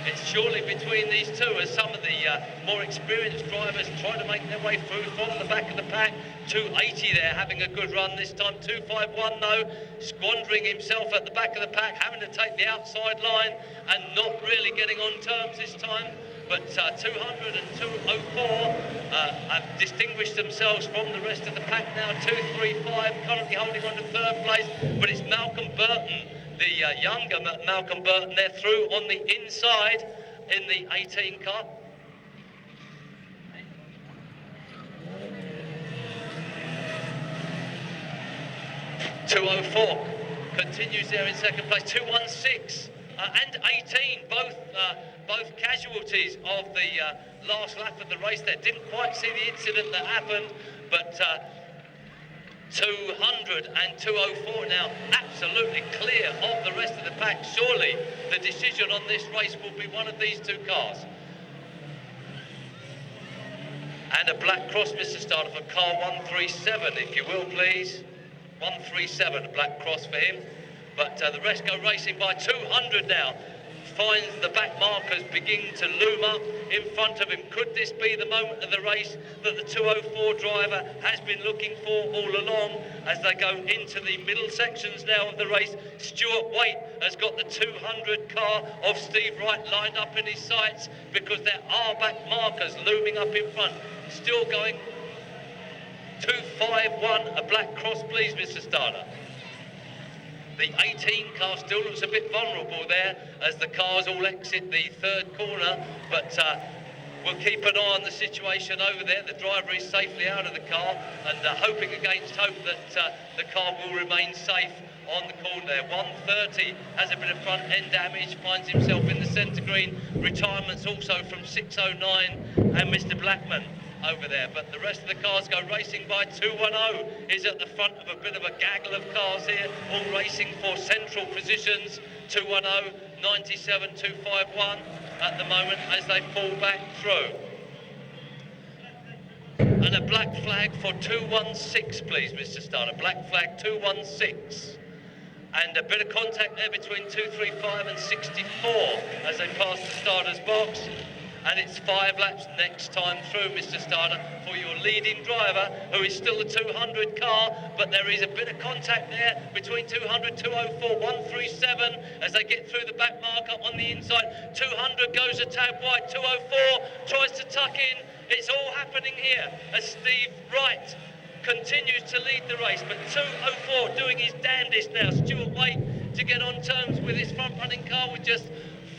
A: It's surely between these two as some of the more experienced drivers try to make their way through from the back of the pack. 280 there, having a good run this time. 251 though, squandering himself at the back of the pack, having to take the outside line and not really getting on terms this time. But 200 and 204 have distinguished themselves from the rest of the pack now. 235 currently holding on to third place, but it's Malcolm Burton, the younger Malcolm Burton, there through on the inside in the 18 car. .204 continues there in second place. 216 and 18, both casualties of the last lap of the race there. Didn't quite see the incident that happened, but 200 and 204 now absolutely clear of the rest of the pack. Surely the decision on this race will be one of these two cars. And a black cross, Mr. Starter, for car 137, if you will, please. 137, a black cross for him. But the rest go racing by. 200 now. Finds the back markers begin to loom up in front of him. Could this be the moment of the race that the 204 driver has been looking for all along as they go into the middle sections now of the race? Stuart Waite has got the 200 car of Steve Wright lined up in his sights because there are back markers looming up in front. Still going 251, a black cross, please, Mr. Starter. The 18 car still looks a bit vulnerable there as the cars all exit the third corner, but we'll keep an eye on the situation over there. The driver is safely out of the car and hoping against hope that the car will remain safe on the corner there. 130 has a bit of front end damage, finds himself in the centre green. Retirements also from 609 and Mr. Blackman over there, but the rest of the cars go racing by. 210 is at the front of a bit of a gaggle of cars here, all racing for central positions. 210, 97, 251 at the moment as they fall back through. And a black flag for 216, please, Mr. Starter. Black flag 216. And a bit of contact there between 235 and 64 as they pass the starter's box. and it's 5 laps next time through, Mr. Starter, for your leading driver, who is still the 200 car, but there is a bit of contact there between 200, 204, 137 as they get through the back marker on the inside. 200 goes a tad wide, 204 tries to tuck in. It's all happening here as Steve Wright continues to lead the race, but 204 doing his damnedest now. Stuart Waite to get on terms with his front running car with just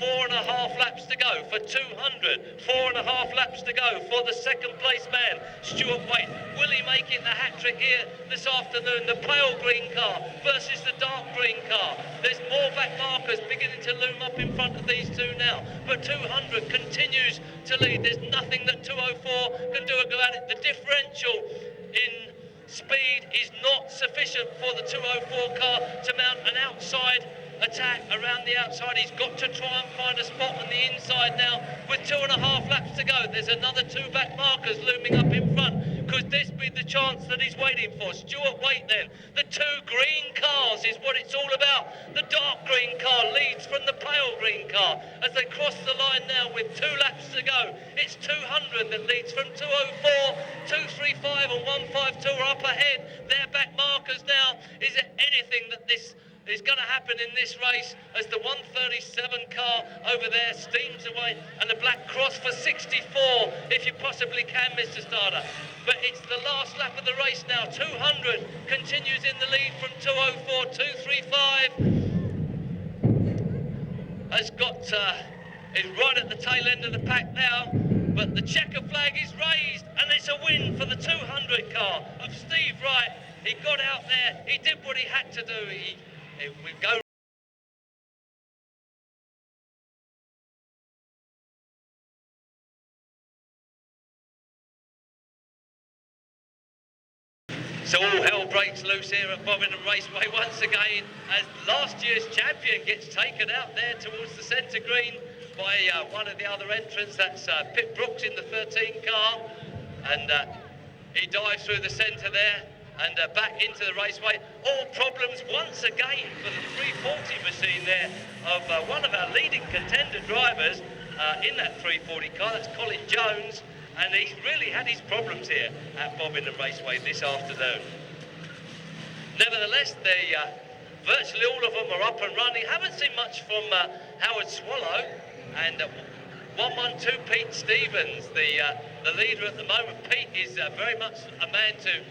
A: 4.5 laps to go for 200. 4.5 laps to go for the second place man, Stuart Waite. Will he make it the hat-trick here this afternoon? The pale green car versus the dark green car. There's more back markers beginning to loom up in front of these two now, but 200 continues to lead. There's nothing that 204 can do about it. The differential in speed is not sufficient for the 204 car to mount an outside attack around the outside. He's got to try and find a spot on the inside now with 2.5 laps to go. There's another 2 back markers looming up in front. Could this be the chance that he's waiting for? Stuart Waite then. The 2 green cars is what it's all about. The dark green car leads from the pale green car as they cross the line now with 2 laps to go. It's 200 that leads from 204, 235 and 152 are up ahead. Their back markers now. Is there anything that this is going to happen in this race as the 137 car over there steams away, and the black cross for 64 if you possibly can, Mr. Starter. But it's the last lap of the race now. 200 continues in the lead from 204. 235 has got is right at the tail end of the pack now, but the checker flag is raised and it's a win for the 200 car of Steve Wright. He got out there, he did what he had to do. We go. So all hell breaks loose here at Bovingdon Raceway once again as last year's champion gets taken out there towards the centre green by one of the other entrants. That's Pip Brooks in the 13 car, and he dives through the centre there and back into the raceway. All problems once again for the 340 machine there of one of our leading contender drivers in that 340 car. That's Colin Jones, and he's really had his problems here at Bovingdon Raceway this afternoon. Nevertheless, virtually all of them are up and running. Haven't seen much from Howard Swallow, and 112 Pete Stevens, the leader at the moment. Pete is very much a man to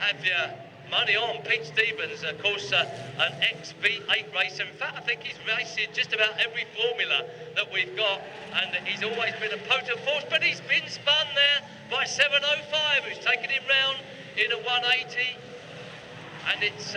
A: have your money on. Pete Stevens, of course, an ex-V8 racer. In fact, I think he's raced in just about every formula that we've got, and he's always been a potent force, but he's been spun there by 705, who's taken him round in a 180, and it's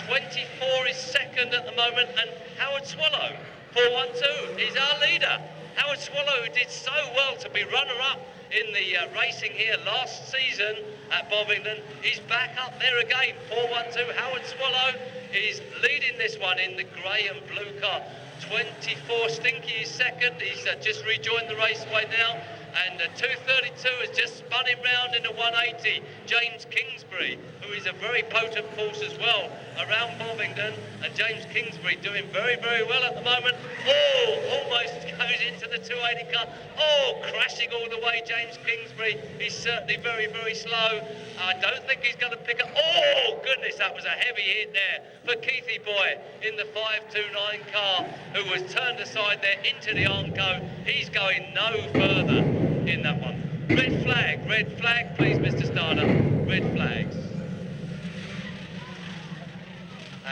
A: 24 is second at the moment, and Howard Swallow, 412, is our leader. Howard Swallow, who did so well to be runner-up in the racing here last season at Bovingdon, is back up there again. 412. Howard Swallow is leading this one in the grey and blue car. 24 Stinky is second. He's just rejoined the raceway now, and 232 has just spun him round in a 180. James Kingsbury, who is a very potent force as well around Bovingdon, and James Kingsbury doing very, very well at the moment. Oh, almost goes into the 280 car. Oh, crashing all the way. James Kingsbury is certainly very, very slow. I don't think he's going to pick up. Oh, goodness, that was a heavy hit there for Keithy Boy in the 529 car, who was turned aside there into the Armco. He's going no further in that one. Red flag, please, Mr. Starter. Red flags.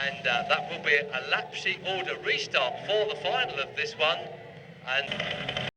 A: And that will be a lap sheet order restart for the final of this one. And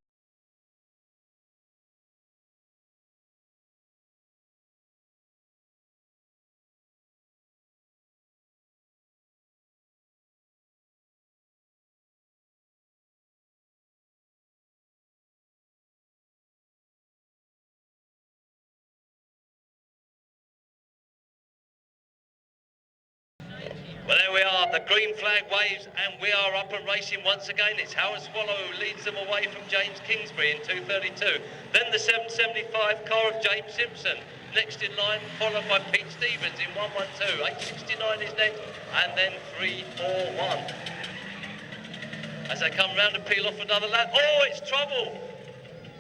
A: well, there we are, the green flag waves, and we are up and racing once again. It's Howard Swallow who leads them away from James Kingsbury in 232. Then the 775 car of James Simpson, next in line, followed by Pete Stevens in 112. 869 is next, and then 341. As they come round and peel off another lap. Oh, it's trouble.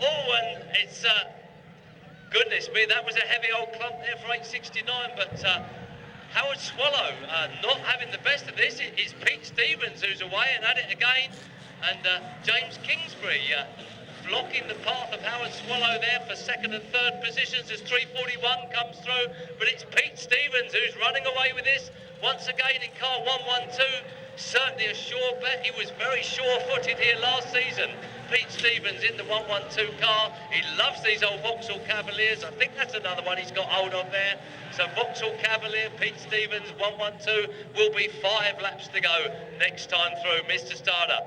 A: Oh, and it's, goodness me, that was a heavy old clump there for 869, but Howard Swallow not having the best of this. It's Pete Stevens who's away and at it again, and James Kingsbury blocking the path of Howard Swallow there for second and third positions as 341 comes through, but it's Pete Stevens who's running away with this once again in car 112. Certainly a sure bet. He was very sure-footed here last season. Pete Stevens in the 112 car. He loves these old Vauxhall Cavaliers. I think that's another one he's got hold of there. So Vauxhall Cavalier, Pete Stevens, 112 will be 5 laps to go next time through, Mr. Starter.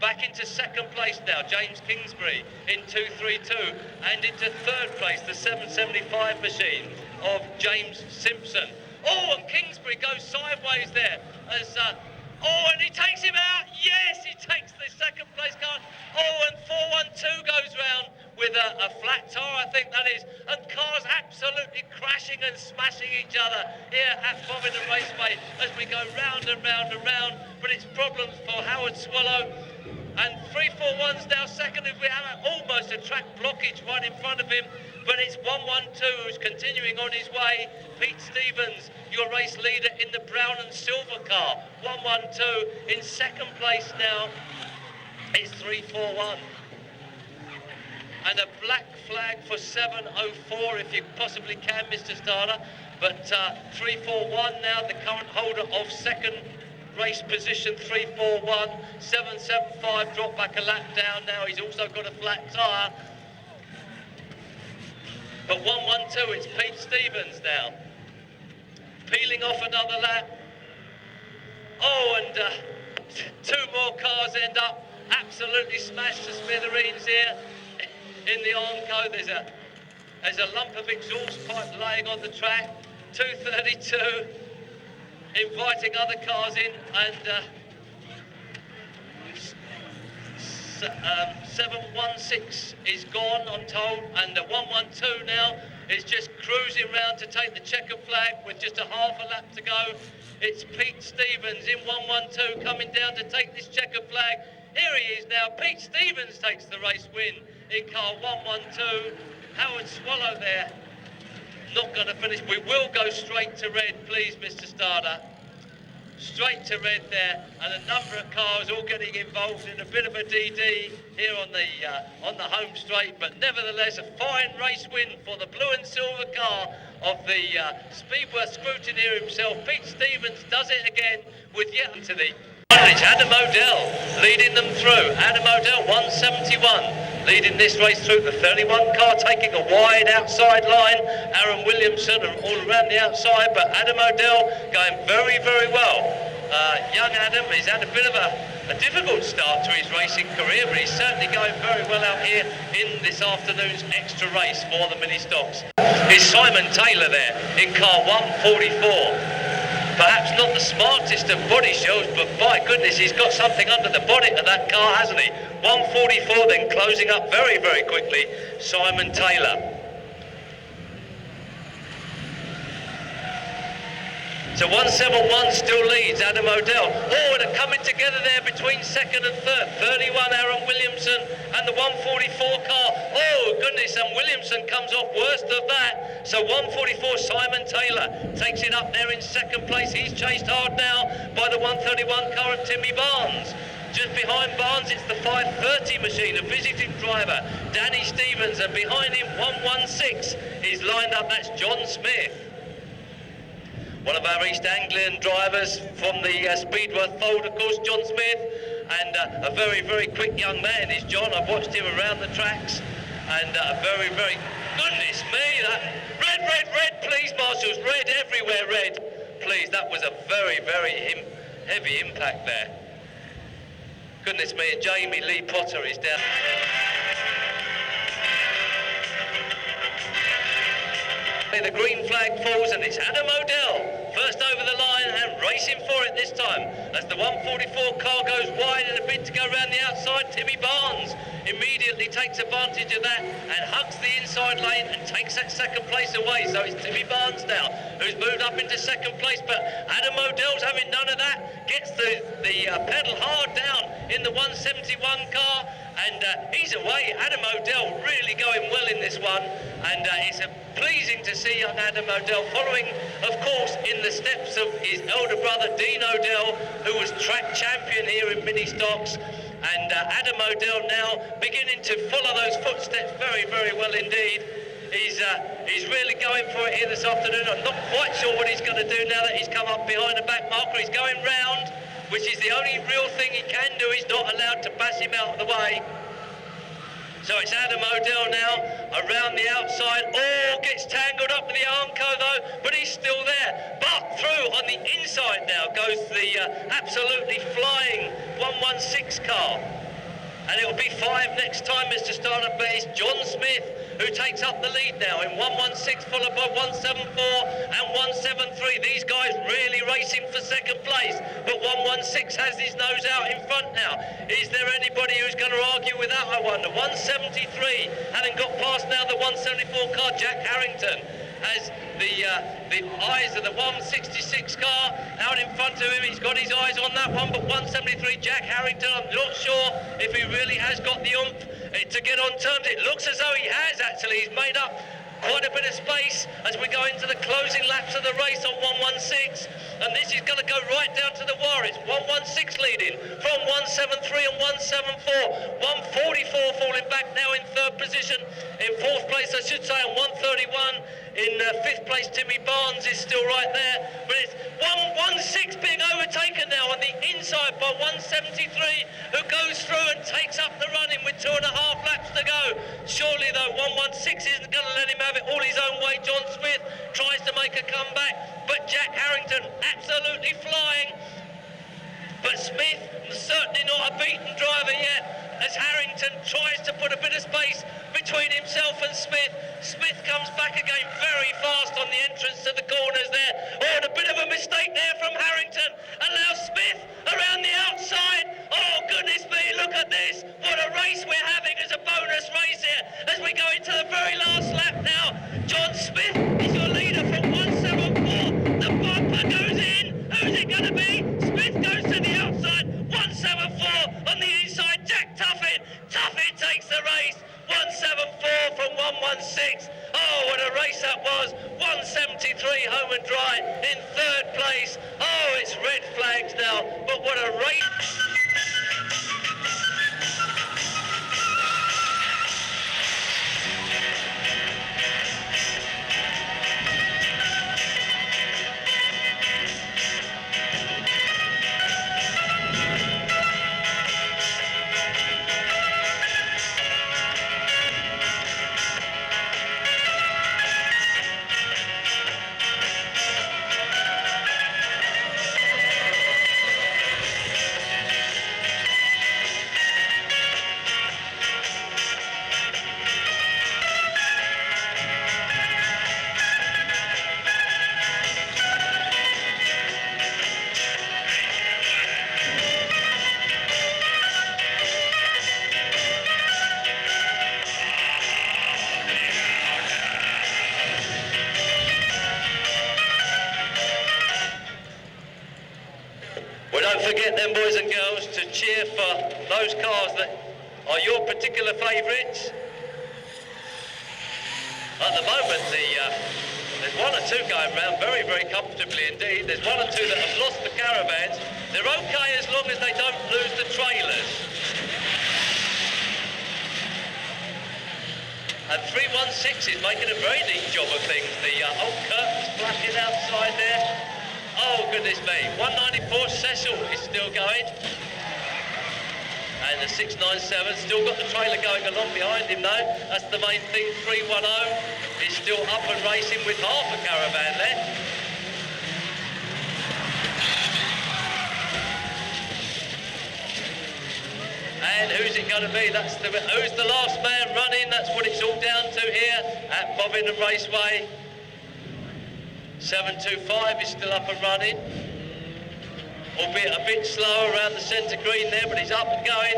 A: Back into second place now, James Kingsbury in 232, and into third place, the 775 machine of James Simpson. Oh, and Kingsbury goes sideways there as, oh, and he takes him out. Yes, he takes the second place car. Oh, and 412 goes round with a flat tyre, I think that is, and cars absolutely crashing and smashing each other here at Bovingdon Raceway as we go round and round and round, but it's problems for Howard Swallow. And 341's now second, if we have almost a track blockage right in front of him, but it's 112 who's continuing on his way. Pete Stevens, your race leader in the brown and silver car. 112 in second place now. It's 341. And a black flag for 704 if you possibly can, Mr. Starter. But 341 now, the current holder of second race position, 341. 775 dropped back a lap down now. He's also got a flat tyre. But 112, it's Pete Stevens now. Peeling off another lap. Oh, and 2 more cars end up absolutely smashed to smithereens here in the Armco. There's a lump of exhaust pipe laying on the track. 232, inviting other cars in, and 716 is gone, I'm told, and 112 now is just cruising round to take the checker flag with just a half a lap to go. It's Pete Stevens in 112 coming down to take this checker flag. Here he is now. Pete Stevens takes the race win in car 112. Howard Swallow there, not going to finish. We will go straight to red, please, Mr. Starter. Straight to red there, and a number of cars all getting involved in a bit of a DD here on the home straight, but nevertheless a fine race win for the blue and silver car of the Speedworth scrutineer himself. Pete Stevens does it again with yet to the... It's Adam O'Dell leading them through. Adam O'Dell 171 leading this race through. The 31 car taking a wide outside line. Aaron Williamson all around the outside, but Adam O'Dell going very, very well. Young Adam, he's had a bit of a difficult start to his racing career, but he's certainly going very well out here in this afternoon's extra race for the mini stocks. Is Simon Taylor there in car 144. Perhaps not the smartest of body shows, but by goodness, he's got something under the bonnet of that car, hasn't he? 144 then closing up very, very quickly, Simon Taylor. So 171 still leads Adam O'Dell. Oh, and they're coming together there between second and third. 31 Aaron Williamson and the 144 car. Oh goodness, and Williamson comes off worst of that. So 144 Simon Taylor takes it up there in second place. He's chased hard now by the 131 car of Timmy Barnes. Just behind Barnes, it's the 530 machine, a visiting driver, Danny Stevens, and behind him 116 is lined up. That's John Smith. One of our East Anglian drivers from the Speedworth fold, of course, John Smith, and a very, very quick young man is John. I've watched him around the tracks, and very, very, goodness me, that red, red, red, please, marshals, red everywhere, red, please. That was a very, very heavy impact there. Goodness me, and Jamie Lee Potter is down. The green flag falls, and it's Adam O'Dell first over the line and racing for it this time as the 144 car goes wide in a bid to go around the outside. Timmy Barnes immediately takes advantage of that and hugs the inside lane and takes that second place away. So it's Timmy Barnes now who's moved up into second place, but Adam O'Dell's having none of that, gets the pedal hard down in the 171 car, and he's away. Adam O'Dell really going well in this one, and it's pleasing to see young Adam O'Dell following, of course, in the steps of his elder brother Dean O'Dell, who was track champion here in mini stocks. And Adam O'Dell now beginning to follow those footsteps very, very well indeed. He's really going for it here this afternoon. I'm not quite sure what he's going to do now that he's come up behind the back marker. He's going round, which is the only real thing he can do. He's not allowed to pass him out of the way. So it's Adam O'Dell now around the outside. Oh, gets tangled up with the Armco though, but he's still there. But through on the inside now goes the absolutely flying 116 car. And it'll be 5 next time, Mr. Startup, but it's John Smith who takes up the lead now in 116, followed by 174 and 173. These guys really racing for second place, but 116 has his nose out in front now. Is there anybody who's going to argue with that, I wonder? 173, having got past now the 174 car, Jack Harrington has the eyes of the 166 car out in front of him. He's got his eyes on that one, but 173, Jack Harrington, I'm not sure if he really has got the oomph to get on terms. It looks as though he has actually. He's made up quite a bit of space as we go into the closing laps of the race on 116, and this is going to go right down to the wire. It's 116 leading from 173 and 174, 144 falling back now in third position, in fourth place I should say, and 131 in fifth place. Timmy Barnes is still right there, but it's 116 being overtaken now on the inside by 173, who goes through and takes up the running with 2.5 laps to go. Surely though 116 isn't going to let him have it all his own way. John Smith tries to make a comeback, but Jack Harrington absolutely flying. But Smith certainly not a beaten driver yet, as Harrington tries to put a bit of space between himself and Smith. Smith comes back again very fast on the entrance to the corners there. Oh, and a bit of a mistake there from Harrington allows Smith around the outside. Oh, goodness me, look at this. What a race we're having as a bonus race here as we go into the very last lap now. John Smith is your leader from 174. The bumper goes in. Who's it going to be? Smith goes to the outside. 174 on the inside. Jack Tuffin. Tuffin takes the race. 174 from 116. Oh, what a race that was. 173 home and dry in third place. Oh, it's red flags now, but what a race. Don't forget then, boys and girls, to cheer for those cars that are your particular favourites. At the moment, there's 1 or 2 going round very, very comfortably indeed. There's 1 or 2 that have lost the Caravans. They're okay as long as they don't lose the trailers. And 316 is making a very neat job of things. The old curtain's flapping outside there. Oh, goodness me. 194 Cecil is still going. And the 697 still got the trailer going along behind him though. That's the main thing. 310 is still up and racing with half a Caravan there. And who's it going to be? Who's the last man running? That's what it's all down to here at Bovingdon Raceway. 725 is still up and running, albeit a bit slow around the centre green there, but he's up and going.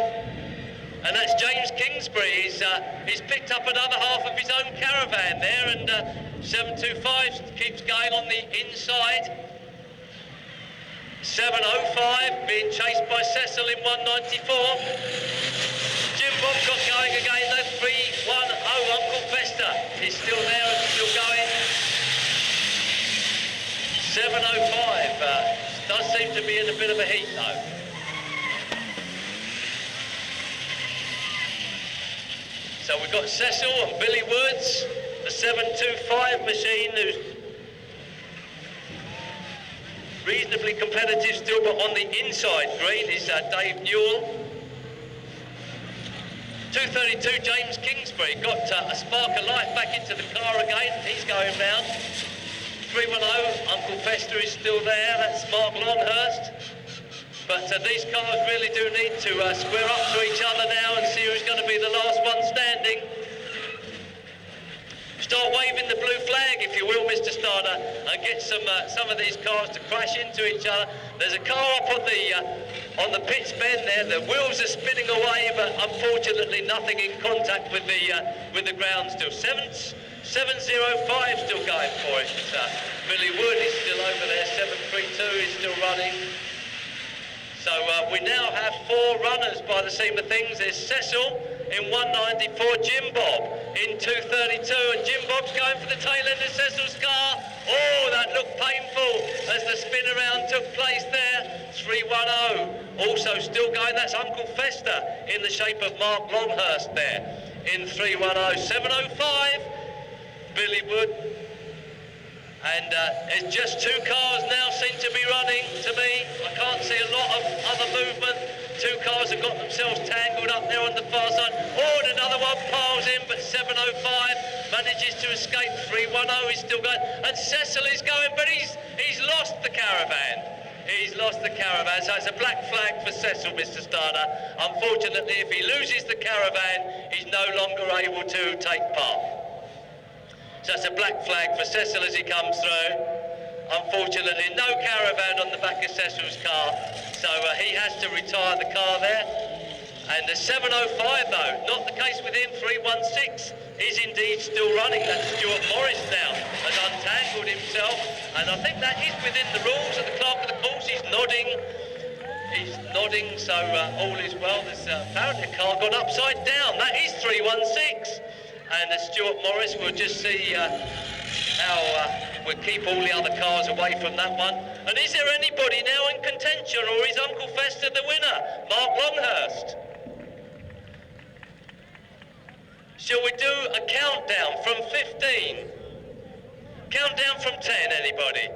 A: And that's James Kingsbury. He's picked up another half of his own Caravan there, and 725 keeps going on the inside. 705 being chased by Cecil in 194. Jim Bob Does seem to be in a bit of a heat though. So we've got Cecil and Billy Woods, the 725 machine, who's reasonably competitive still, but on the inside green is Dave Newell. 232 James Kingsbury got a spark of life back into the car again. He's going round. 310 Uncle Fester is still there. That's Mark Longhurst. But these cars really do need to square up to each other now and see who's going to be the last one standing. Start waving the blue flag, if you will, Mr. Starter, and get some of these cars to crash into each other. There's a car up on the pitch bend there. The wheels are spinning away, but unfortunately nothing in contact with the ground still. 705 still going for it. Billy Wood is still over there. 732 is still running. So we now have 4 runners by the seam of things. There's Cecil in 194, Jim Bob in 232, and Jim Bob's going for the tail end of Cecil's car. Oh, that looked painful as the spin around took place there. 310 also still going. That's Uncle Fester in the shape of Mark Longhurst there in 310. 705, Billy Wood. And it's just 2 cars now seem to be running to me. I can't see a lot of other movement. 2 cars have got themselves tangled up there on the far side. Oh, and another one piles in, but 705 manages to escape. 310 is still going. And Cecil is going, but he's lost the Caravan. He's lost the Caravan, so it's a black flag for Cecil, Mr. Starter. Unfortunately, if he loses the Caravan, he's no longer able to take part. So it's a black flag for Cecil as he comes through. Unfortunately, no Caravan on the back of Cecil's car, so he has to retire the car there. And the 705 though, not the case with him. 316 is indeed still running. That's Stuart Morris now, has untangled himself, and I think that is within the rules of the clerk of the course. He's nodding, so all is well. There's apparently a car gone upside down. That is 316. And Stuart Morris, we'll just see how we'll keep all the other cars away from that one. And is there anybody now in contention, or is Uncle Fester the winner? Mark Longhurst. Shall we do a countdown from 15? Countdown from 10, anybody?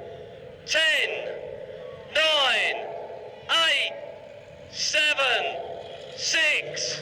A: 10, 9, 8, 7, 6,